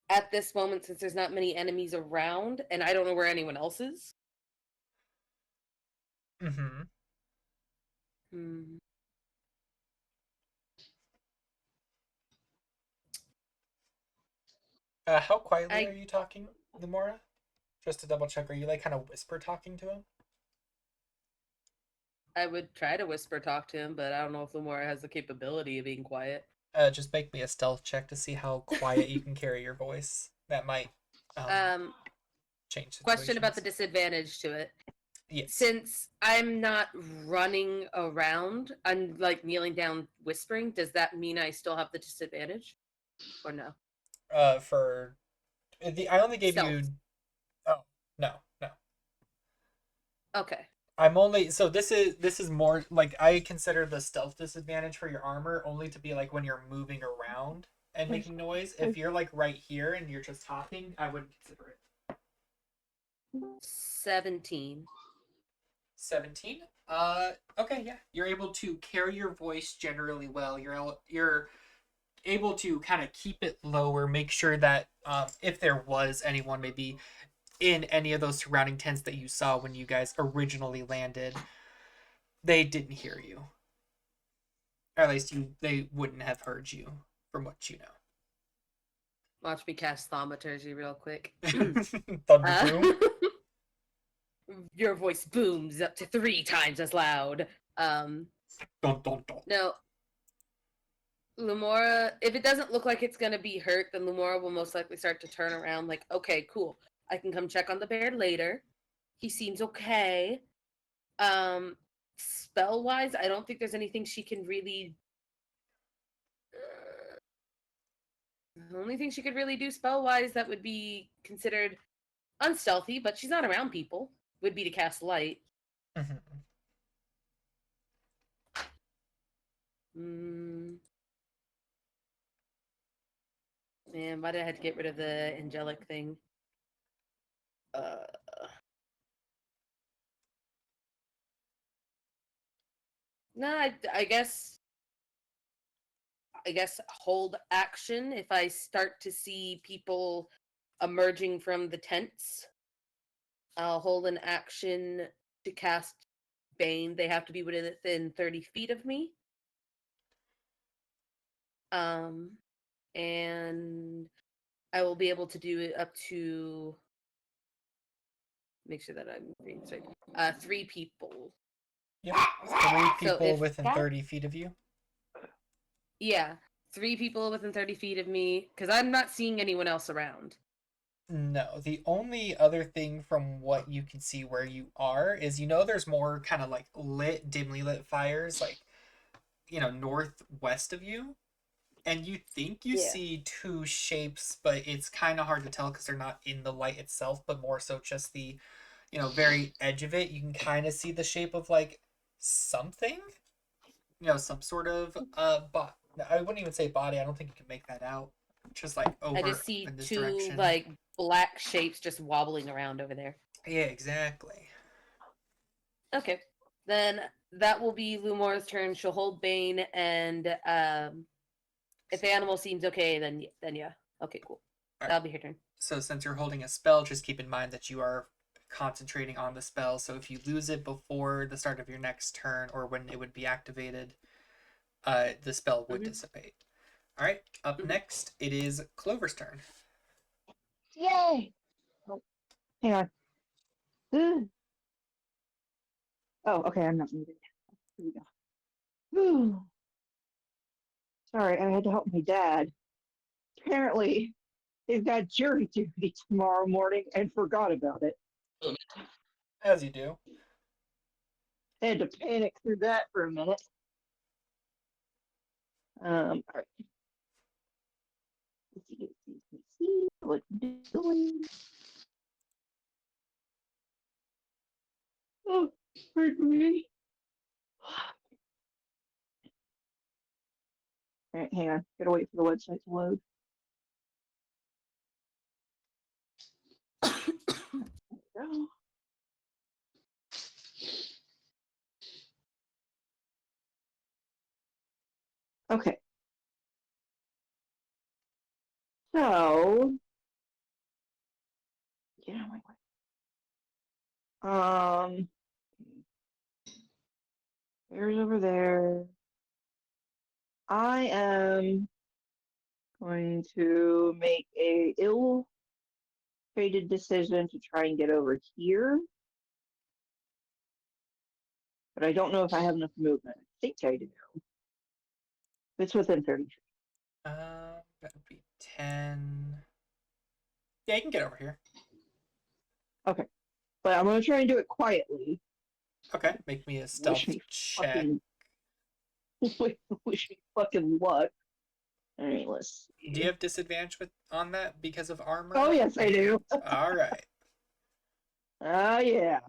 at this moment since there's not many enemies around, and I don't know where anyone else is. Mm-hmm. How quietly are you talking, Lumora? Just to double check, are you, like, kind of whisper talking to him? I would try to whisper talk to him, but I don't know if Lumora has the capability of being quiet. Just make me a stealth check to see how quiet you can carry your voice. That might change situations. Question about the disadvantage to it. Yes. Since I'm not running around, I'm like kneeling down whispering, does that mean I still have the disadvantage? Or no? For I only gave Stealth. you. Oh, no. Okay. I'm only this is more like I consider the stealth disadvantage for your armor only to be like when you're moving around and making noise. If you're like right here and you're just talking, I wouldn't consider it. 17. 17. Okay, yeah. You're able to carry your voice generally well. You're able to kind of keep it lower, make sure that if there was anyone maybe in any of those surrounding tents that you saw when you guys originally landed, they didn't hear you. Or at least they wouldn't have heard you from what you know. Watch me cast Thaumaturgy real quick. Thunder boom. Your voice booms up to 3 times as loud. Dun, dun, dun. No. Lumora, if it doesn't look like it's gonna be hurt, then Lumora will most likely start to turn around like, okay, cool. I can come check on the bear later. He seems okay. Spell wise, I don't think there's anything she can really the only thing she could really do spell wise that would be considered unstealthy, but she's not around people, would be to cast light. Mhm. Man, why did I have to get rid of the angelic thing? No, I guess hold action if I start to see people emerging from the tents. I'll hold an action to cast Bane. They have to be within 30 feet of me. And I will be able to do it up to make sure that I'm being straight. 3 people. Yep. 3 people if within that- 30 feet of you. Yeah, 3 people within 30 feet of me, because I'm not seeing anyone else around. No, the only other thing from what you can see where you are is there's more kind of like dimly lit fires, like, northwest of you. And you think you Yeah. see 2 shapes, but it's kind of hard to tell because they're not in the light itself, but more so just the, very edge of it. You can kind of see the shape of like something, some sort of I wouldn't even say body. I don't think you can make that out. Just like over I just see in this 2 direction. like black shapes just wobbling around over there. Yeah, exactly. Okay, then that will be Lumora's turn. She'll hold Bane, and if the animal seems okay, then yeah. Okay, cool. All right. That'll be her turn. So since you're holding a spell, just keep in mind that you are concentrating on the spell. So if you lose it before the start of your next turn or when it would be activated, the spell would dissipate. All right. Up next, it is Clover's turn. Yay! Oh, hang on. Ugh. Oh, okay, I'm not muted. Here we go. Whew. Sorry, I had to help my dad. Apparently, they've got jury duty tomorrow morning and forgot about it. As you do. I had to panic through that for a minute. All right. Let's see what I'm doing. Oh, pardon me. All right, hang on. Gotta wait for the website to load. There we go. Okay. So, yeah, there's over there. I am going to make a ill-fated decision to try and get over here. But I don't know if I have enough movement. I think I do. It's within 30 feet. That would be 10. Yeah, you can get over here. Okay. But I'm going to try and do it quietly. Okay, make me a stealth check. Wish me fucking luck. All right, let's see. Do you have disadvantage on that because of armor? Oh, yes, I do. All right. Oh, yeah.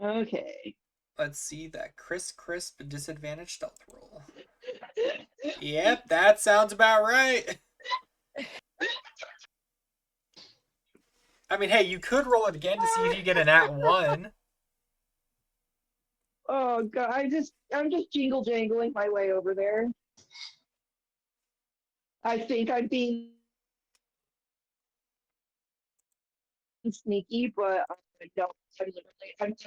Okay. Let's see that crisp disadvantage stealth roll. Yep, that sounds about right. I mean, hey, you could roll it again to see if you get an @1. Oh god, I'm just jingle jangling my way over there. I think I'm being sneaky, but I don't. I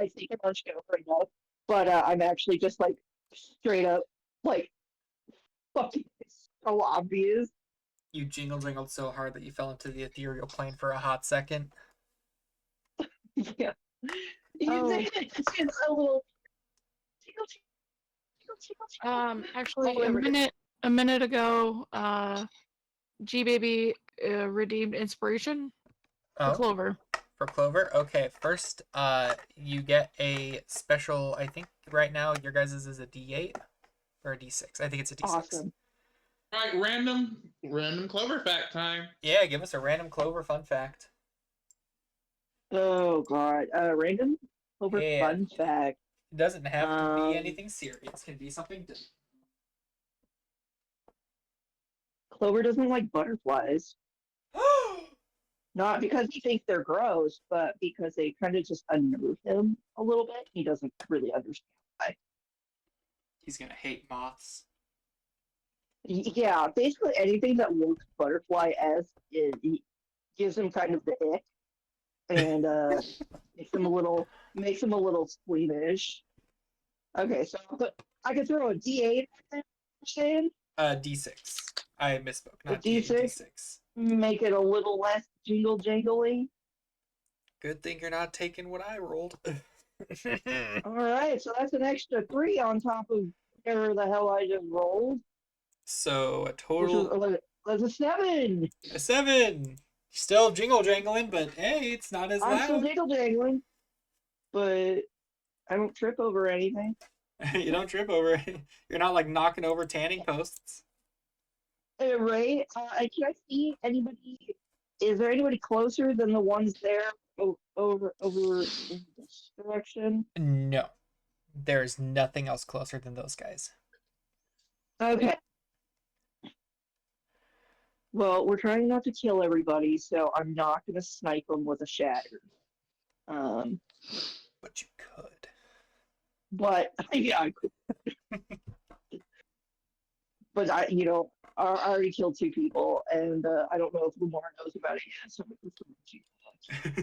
think I'm on show right now, but I'm actually just like straight up like fucking so obvious. You jingled so hard that you fell into the ethereal plane for a hot second. Yeah. Oh. It's just a little jingle, Actually, Oh, a minute ago, G Baby redeemed inspiration for Oh, Clover. for Clover. Okay, first, you get a special. I think right now your guys' is a D8 or a D6. I think it's a D6. Awesome. Right, random Clover fact time. Yeah, give us a random Clover fun fact. Oh god. Random over Yeah. fun fact. It doesn't have to be Um, anything serious. It can be something. Clover doesn't like butterflies. Not because he thinks they're gross, but because they kind of just unnerve him a little bit. He doesn't really understand why. He's gonna hate moths. Yeah, basically anything that looks butterfly-esque gives him kind of the ick and makes him a little squeamish. Okay, so I could throw a D8 at him, D6. I misspoke. a Not D8. D6, D6. make it a little less jingle jangly. Good thing you're not taking what I rolled. All right, so that's an extra 3 on top of whatever the hell I just rolled, So a which total was a 7. a 7. Still jingle jangling, but hey, it's not as I'm still loud. jingle jangling, but I don't trip over anything. You don't trip over it. You're not like knocking over tanning posts. Ray, can I see anybody? Is there anybody closer than the ones there over in this direction? No. There's nothing else closer than those guys. Okay. Well, we're trying not to kill everybody, so I'm not going to snipe them with a shatter. But you could. But yeah, I could. But I already killed 2 people, and I don't know if Lumar knows about it yet, so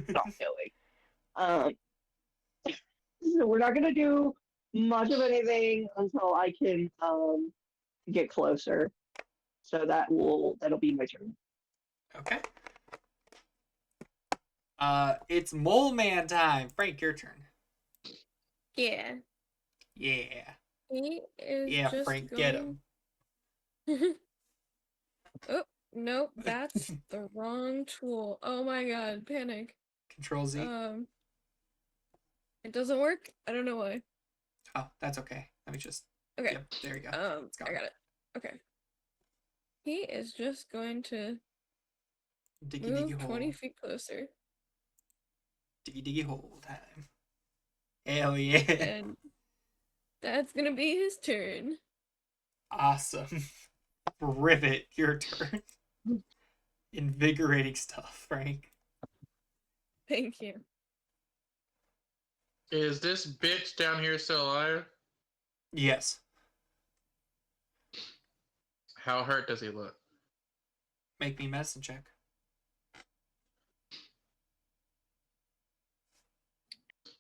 not knowing. So we're not gonna do much of anything until I can get closer. So that'll be my turn. Okay. It's Mole Man time. Frank, your turn. Yeah. Yeah. He is Yeah, just Frank, going... get him. Oh, nope, that's the wrong tool. Oh my god, panic. Control Z. It doesn't work? I don't know why. Oh, that's okay. Let me just. Okay. Yep, there you go. It's gone. I got it. Okay. He is just going to Diggy move diggy 20 hole. feet closer. Diggy diggy hole time. Hell yeah. And that's gonna be his turn. Awesome. Rivet, your turn. Invigorating stuff, Frank. Thank you. Is this bitch down here still alive? Yes. How hurt does he look? Make me medicine check.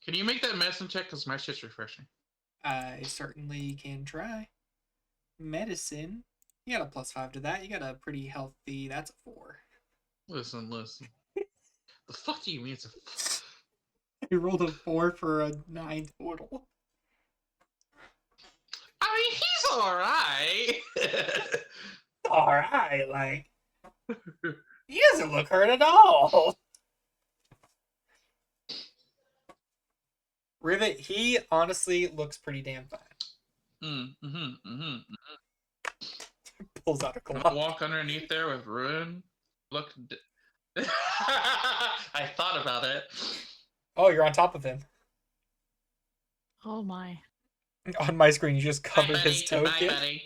Can you make that medicine check? Because my shit's refreshing. I certainly can try. Medicine. You got a +5 to that. You got a pretty healthy. That's a 4. Listen. The fuck do you mean it's a... You rolled a 4 for a 9 total. I mean, he's alright. Alright, like. He doesn't look hurt at all. Rivet, he honestly looks pretty damn fine. Pulls out a I'm glove. gonna walk underneath there with Ruin. Look. I thought about it. Oh, you're on top of him. Oh my. On my screen, you just covered Bye, buddy. his token. Goodbye, buddy.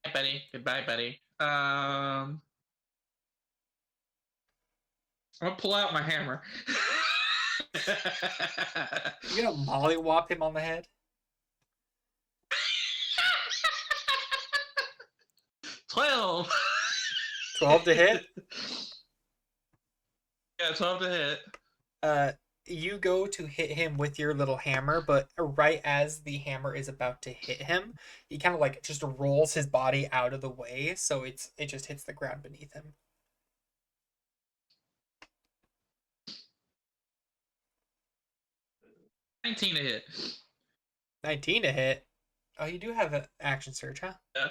Bye, buddy. Goodbye, buddy. I'm gonna pull out my hammer. You gonna mollywop him on the head? 12. 12 to hit? Yeah, 12 to hit. You go to hit him with your little hammer, but right as the hammer is about to hit him, he kind of like just rolls his body out of the way, so it just hits the ground beneath him. $19 to hit. 19 to hit. Oh, you do have an action surge, huh? Yeah.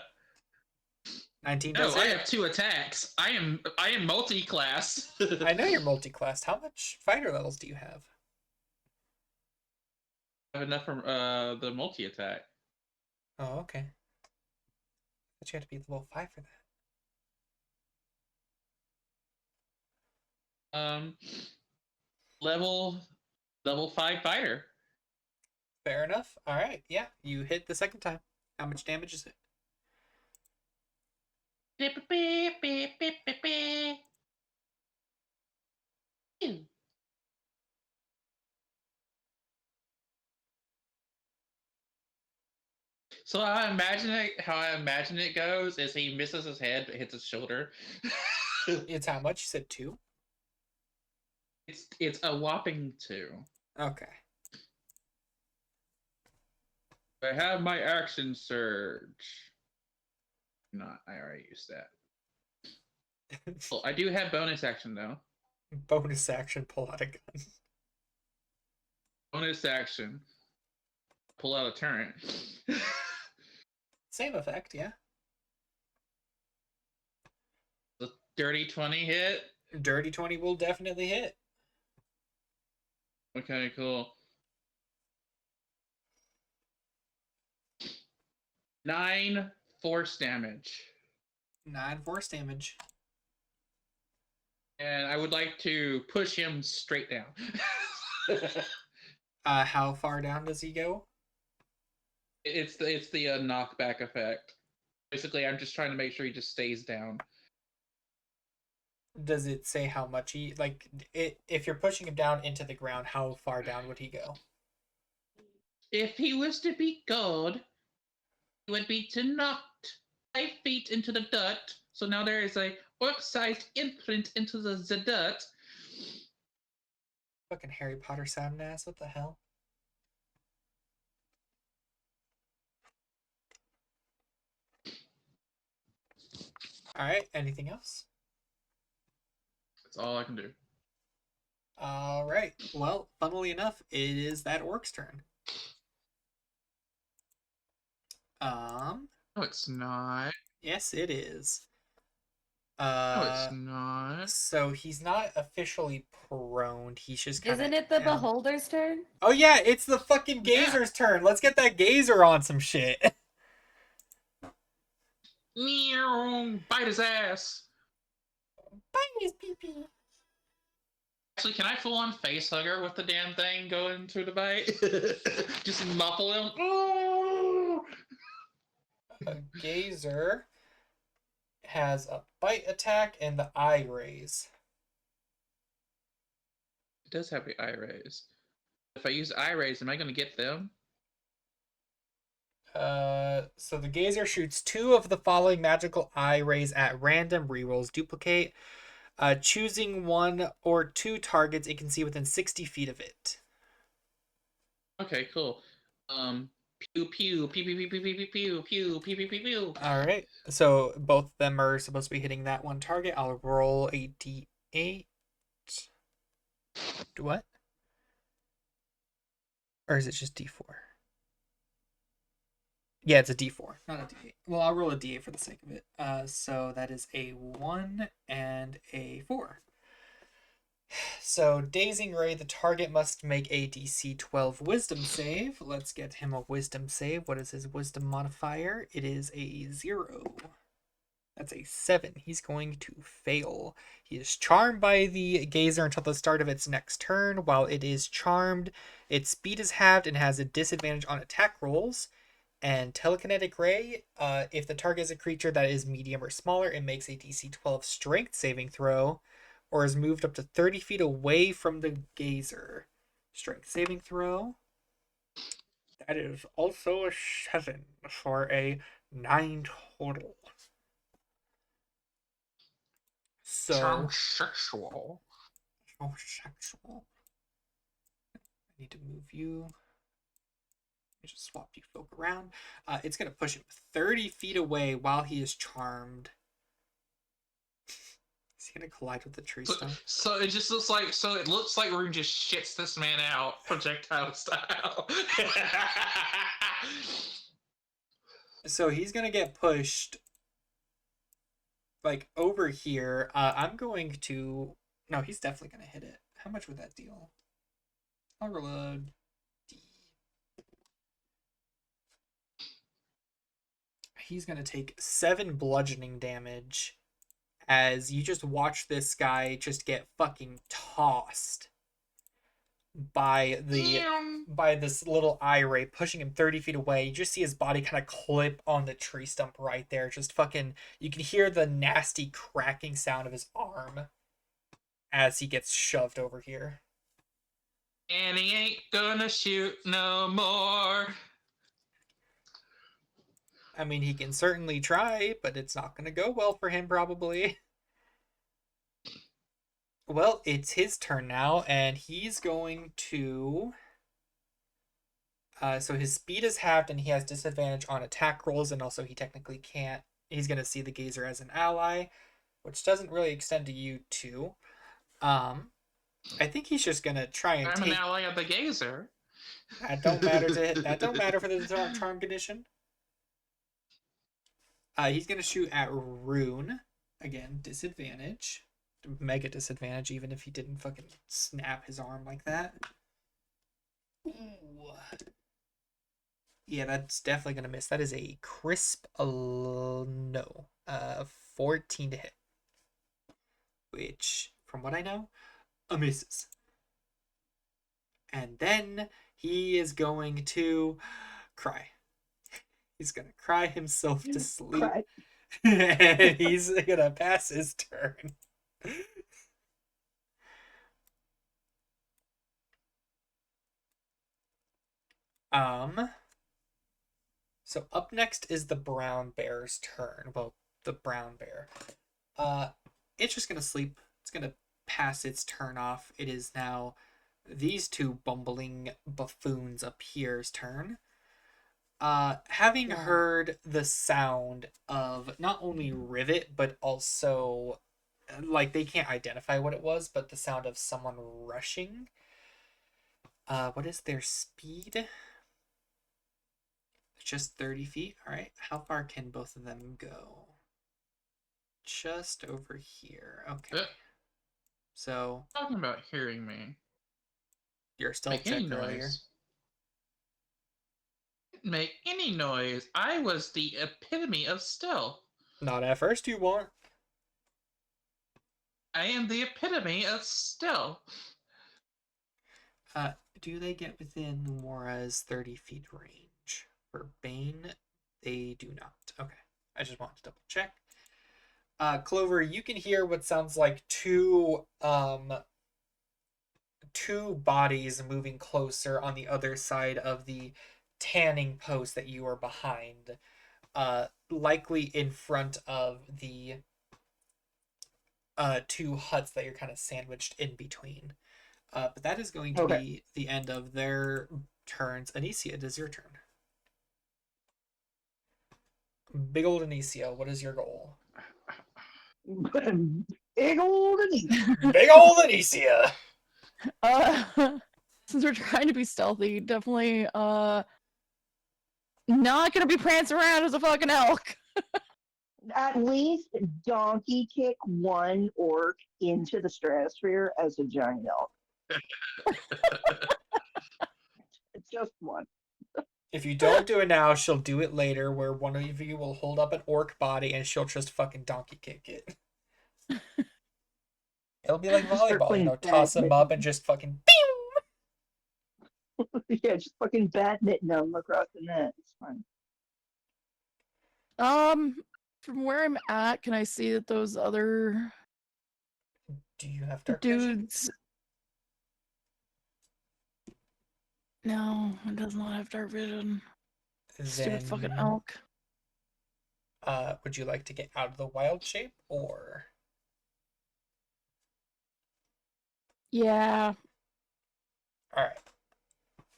19 No, does I hit. have 2 attacks. I am multi-class. I know you're multi-classed. How much fighter levels do you have? I have enough for the multi-attack. Oh, okay. But you have to be level 5 for that. Level 5 fighter. Fair enough. All right. Yeah, you hit the second time. How much damage is it? So how I imagine it goes is he misses his head but hits his shoulder. It's how much? You said 2? It's a whopping 2. Okay. I have my action surge. Not, I already used that. Well, I do have bonus action though. Bonus action, pull out a gun. Bonus action. Pull out a turret. Same effect, yeah. The dirty 20 hit. Dirty 20 will definitely hit. Okay, cool. 9 force damage. 9 force damage. And I would like to push him straight down. How far down does he go? It's the knockback effect. Basically, I'm just trying to make sure he just stays down. Does it say how much he like if you're pushing him down into the ground, how far down would he go? If he was to be God, he would be to knocked 5 feet into the dirt. So now there is a orc-sized imprint into the dirt. Fucking Harry Potter sound ass, what the hell? Alright, anything else? That's all I can do. Alright. Well, funnily enough, it is that orc's turn. No, it's not. Yes, it is. No, it's not. So he's not officially prone. He's just kind of. Isn't it the beholder's turn? Oh yeah, it's the fucking gazer's turn. Let's get that gazer on some shit. Meow! Bite his ass. Bite his pee-pee. Actually, can I full on face hugger with the damn thing going through the bite? Just muffle him. Oh! A gazer has a bite attack and the eye raise. It does have the eye raise. If I use eye raise, am I going to get them? So the gazer shoots 2 of the following magical eye rays at random. Rerolls duplicate. Choosing 1 or 2 targets it can see within 60 feet of it. Okay, cool. Pew pew pew pew pew pew pew pew pew pew pew pew pew. All right. So both of them are supposed to be hitting that one target. I'll roll a d8. Do what? Or is it just d4? Yeah, it's a d4, not a d8. Well, I'll roll a d8 for the sake of it. So that is a 1 and a 4. So, Dazing Ray, the target must make a DC 12 Wisdom save. Let's get him a Wisdom save. What is his Wisdom modifier? It is a 0. That's a 7. He's going to fail. He is charmed by the gazer until the start of its next turn. While it is charmed, its speed is halved and has a disadvantage on attack rolls. And Telekinetic Ray, if the target is a creature that is medium or smaller, it makes a DC 12 Strength saving throw, or is moved up to 30 feet away from the gazer. Strength saving throw. That is also a 7 for a 9 total. So sexual. Oh, sexual. I need to move you. Let me just swap you folk around. It's going to push him 30 feet away while he is charmed. Is he gonna collide with the tree So, stump? so it just looks like Rune just shits this man out projectile style. So he's gonna get pushed like over here. I'm going to. No, he's definitely gonna hit it. How much would that deal? I'll roll a D. He's gonna take 7 bludgeoning damage as you just watch this guy just get fucking tossed by this little eye ray, pushing him 30 feet away. You just see his body kind of clip on the tree stump right there. Just fucking, you can hear the nasty cracking sound of his arm as he gets shoved over here. And he ain't gonna shoot no more. I mean, he can certainly try, but it's not gonna go well for him probably. Well, it's his turn now, and he's going to. So his speed is halved, and he has disadvantage on attack rolls, and also he technically can't. He's going to see the Gazer as an ally, which doesn't really extend to you too. I think he's just going to try and I'm an ally of the Gazer. That don't matter for the charm condition. He's going to shoot at Rune. Again, disadvantage. Mega disadvantage, even if he didn't fucking snap his arm like that. Ooh. Yeah, that's definitely gonna miss. That is a crisp 14 to hit, which, from what I know, misses. And then he is going to cry. He's gonna cry himself to sleep, and he's gonna pass his turn. So up next is the brown bear's turn. Well, the brown bear. It's just gonna sleep. It's gonna pass its turn off. It is now these two bumbling buffoons up here's turn. Having heard the sound of not only rivet, but also like they can't identify what it was, but the sound of someone rushing. What is their speed? Just 30 feet. All right. How far can both of them go? Just over here. Okay. So Talking about hearing me. Your stealth check earlier. Make any noise. I was the epitome of stealth. Not at first, you weren't. I am the epitome of stealth. Do they get within Mora's 30 feet range? For Bane, they do not. Okay. I just wanted to double check. Clover, you can hear what sounds like two bodies moving closer on the other side of the tanning post that you are behind. Likely in front of the two huts that you're kind of sandwiched in between. But that is going to be the end of their turns. Anicia, it is your turn. Big old Anicia, what is your goal? Big old Anicia. Big old Anicia! Since we're trying to be stealthy, definitely not gonna be prancing around as a fucking elk. At least donkey kick one orc into the stratosphere as a giant elk. It's just one. If you don't do it now, she'll do it later, where one of you will hold up an orc body and she'll just fucking donkey kick it. It'll be like volleyball, you know, toss them up and just fucking pew! Yeah, just fucking badminton them across the net. It's fine. From where I'm at, can I see that those other Do you have dark dudes? No, it does not have dark vision. Stupid fucking elk. Would you like to get out of the wild shape, or? Yeah. Alright.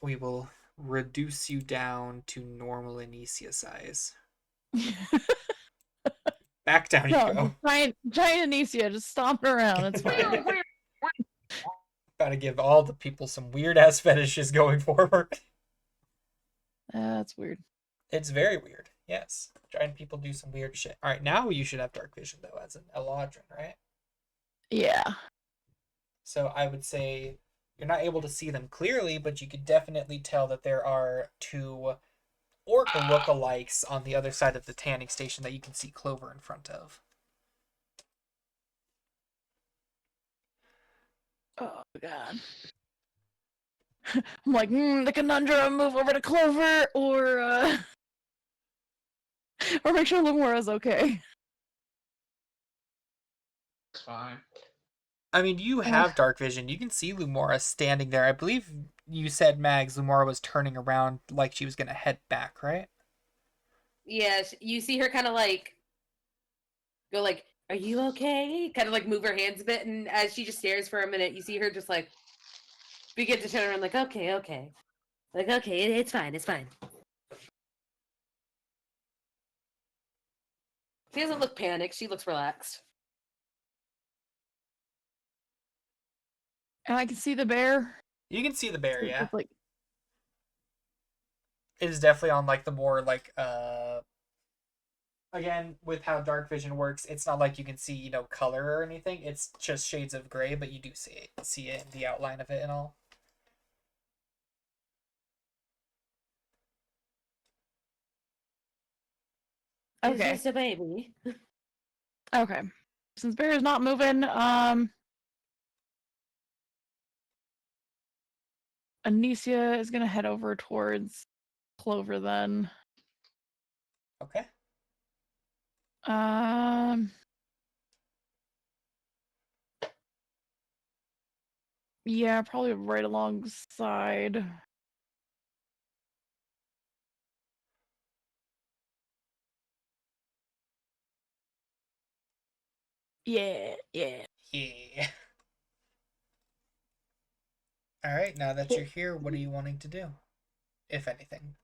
We will reduce you down to normal Anicia size. Back down you No, go. giant Anicia just stomping around. It's fine. Gotta give all the people some weird ass fetishes going forward. That's weird. It's very weird. Yes. Giant people do some weird shit. Alright, now you should have dark vision though as an Eladrin, right? Yeah. So I would say you're not able to see them clearly, but you could definitely tell that there are two orc lookalikes on the other side of the tanning station that you can see Clover in front of. Oh god. I'm like, the conundrum, move over to Clover or or make sure Lumura's okay. It's fine. I mean, you have dark vision. You can see Lumora standing there. I believe you said, Mags, Lumora was turning around like she was going to head back, right? Yes, you see her kind of like go like, "Are you okay?" Kind of like move her hands a bit, and as she just stares for a minute, you see her just like begin to turn around, like, "Okay, okay, like okay, it's fine, it's fine." She doesn't look panicked. She looks relaxed. And I can see the bear. You can see the bear, It's yeah. like, It is definitely on like the more like again, with how dark vision works, it's not like you can see, color or anything. It's just shades of gray, but you do see it in the outline of it and all. It's okay. just a baby. Okay. Since bear is not moving, Anicia is gonna head over towards Clover then. Okay. Yeah, probably right alongside. Yeah. Yeah. All right, now that you're here, what are you wanting to do, if anything?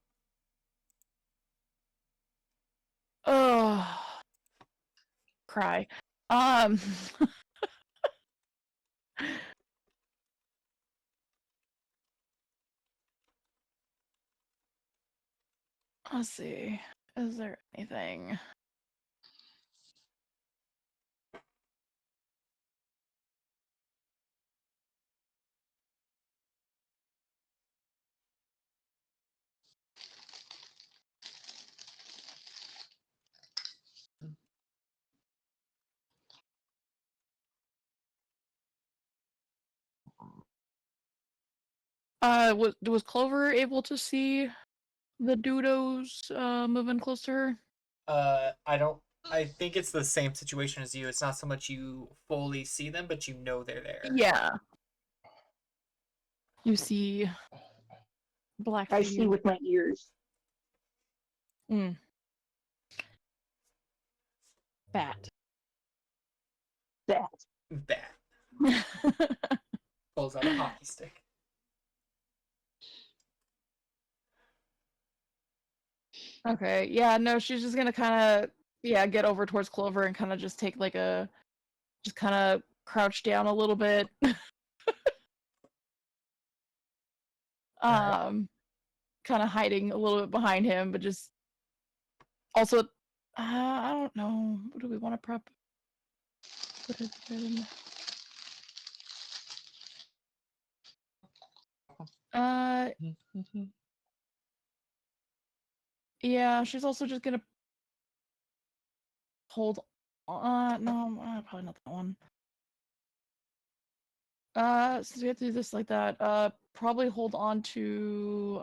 Oh, cry. Let's see. Is there anything? Was Clover able to see the dodos moving close to her? I think it's the same situation as you. It's not so much you fully see them, but you know they're there. Yeah. You see black I see figure. with my ears. Bat. That. Bat. Pulls out a hockey stick. Okay, yeah, no, she's just gonna kind of, get over towards Clover and kind of just take like just kind of crouch down a little bit. Alright. Kind of hiding a little bit behind him, but just also, I don't know, what do we want to prep? What is it? Yeah, she's also just gonna hold on. No, probably not that one. Since we have to do this like that, probably hold on to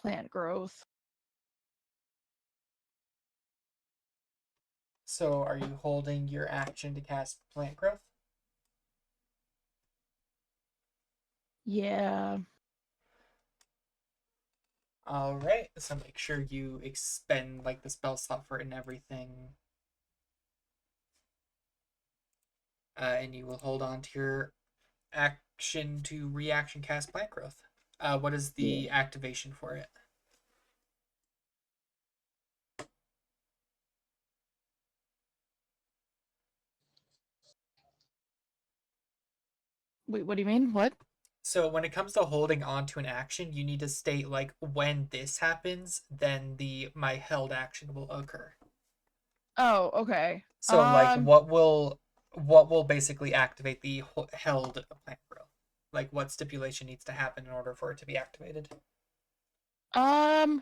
plant growth. So are you holding your action to cast plant growth? Yeah. Alright, so make sure you expend like the spell slot for it and everything. And you will hold on to your action to reaction cast plant growth. What is the activation for it? Wait, what do you mean? What? So when it comes to holding on to an action, you need to state like when this happens, then my held action will occur. Oh, okay. So like what will basically activate the held plant growth? Like what stipulation needs to happen in order for it to be activated? I'm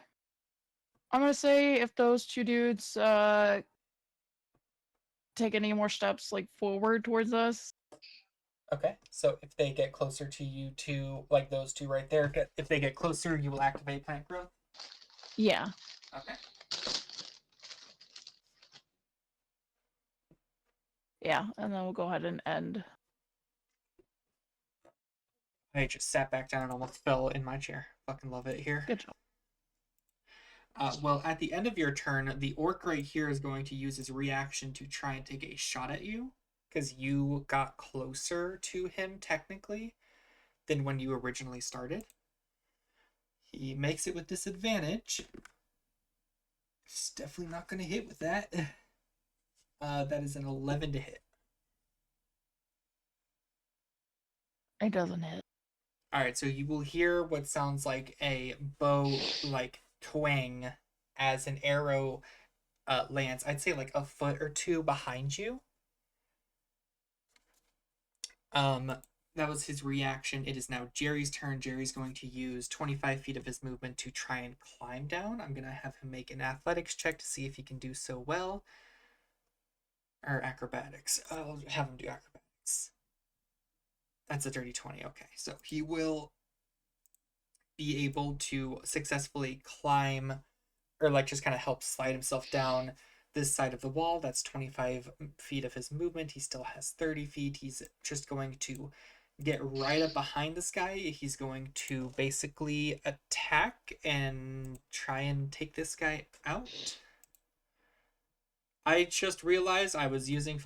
gonna say if those two dudes take any more steps like forward towards us. Okay, so if they get closer to you two, like those two right there, if they get closer, you will activate plant growth? Yeah. Okay. Yeah, and then we'll go ahead and end. I just sat back down and almost fell in my chair. Fucking love it here. Good job. Well, at the end of your turn, the orc right here is going to use his reaction to try and take a shot at you, because you got closer to him, technically, than when you originally started. He makes it with disadvantage. He's definitely not going to hit with that. That is an 11 to hit. It doesn't hit. Alright, so you will hear what sounds like a bow, like, twang as an arrow lands, I'd say like a foot or two behind you. That was his reaction. It is now Jerry's turn. Jerry's going to use 25 feet of his movement to try and climb down. I'm going to have him make an athletics check to see if he can do so well. Or acrobatics. I'll have him do acrobatics. That's a dirty 20. Okay, so he will be able to successfully climb, or like just kind of help slide himself down this side of the wall. That's 25 feet of his movement. He still has 30 feet. He's just going to get right up behind this guy. He's going to basically attack and try and take this guy out. I just realized I was using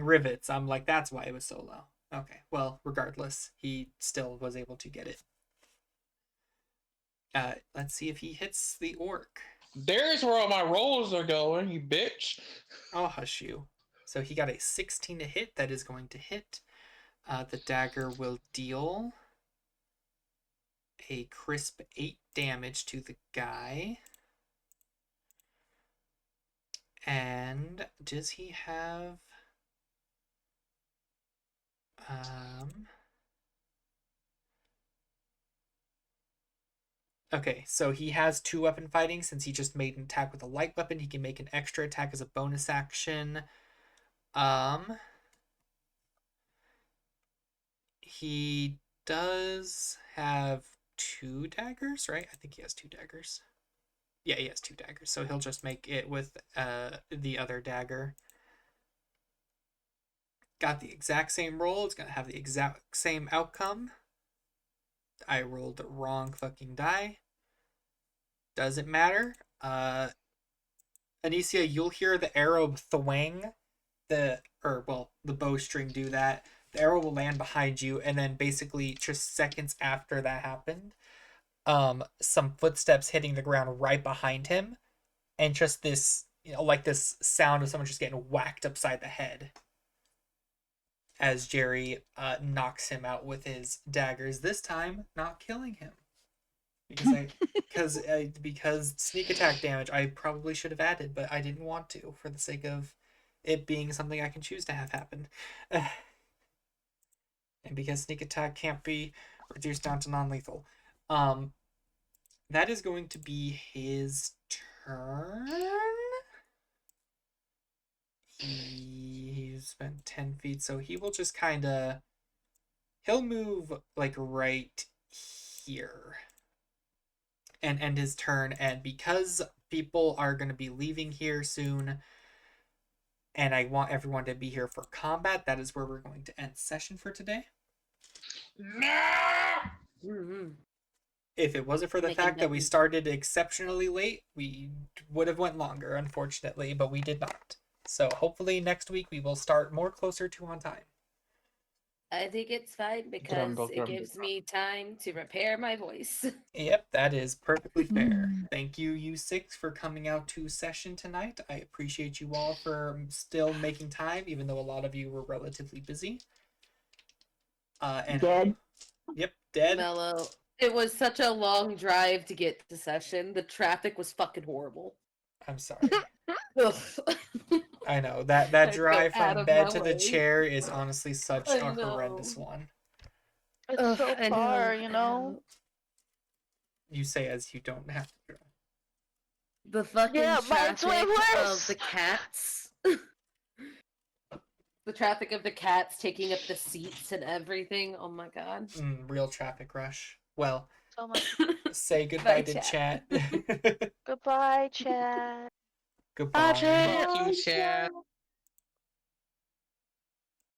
rivets. I'm like, that's why it was so low. Okay, well, regardless, he still was able to get it. Let's see if he hits the orc. There's where all my rolls are going, you bitch. I'll hush you. So he got a 16 to hit. That is going to hit. The dagger will deal a crisp 8 damage to the guy. And does he have... Okay, so he has 2-weapon fighting. Since he just made an attack with a light weapon, he can make an extra attack as a bonus action. He does have 2 daggers, right? I think he has 2 daggers. Yeah, he has 2 daggers, so he'll just make it with the other dagger. Got the exact same roll. It's gonna have the exact same outcome. I rolled the wrong fucking die. Doesn't matter. Anicia, you'll hear the arrow thwang, the bowstring do that. The arrow will land behind you, and then basically just seconds after that happened, some footsteps hitting the ground right behind him, and just this, like this sound of someone just getting whacked upside the head as Jerry knocks him out with his daggers, this time not killing him. Because sneak attack damage I probably should have added, but I didn't want to for the sake of it being something I can choose to have happen. And because sneak attack can't be reduced down to non-lethal. That is going to be his turn. He's spent 10 feet, so he will just kind of... He'll move, like, right here and end his turn. And because people are going to be leaving here soon, and I want everyone to be here for combat, that is where we're going to end session for today. Mm-hmm. If it wasn't for the Making fact that we nothing. started exceptionally late, we would have went longer, unfortunately, but we did not. So hopefully next week we will start more closer to on time. I think it's fine because it gives me time to repair my voice. Yep, that is perfectly fair. Thank you, you 6, for coming out to session tonight. I appreciate you all for still making time, even though a lot of you were relatively busy. And Dead. Yep, dead. Mellow. It was such a long drive to get to session. The traffic was fucking horrible. I'm sorry. Ugh. I know that I'd go drive out from of bed my to the way. chair is honestly such I a horrendous know. one. It's Ugh, so I know, far, I you know. You say as you don't have to drive. The fucking Yeah, mine's way traffic of worse. the cats. The traffic of the cats taking up the seats and everything. Oh my god. Real traffic rush. Well, So much. say goodbye to chat. chat. Goodbye, chat. Goodbye. Thank you, chat.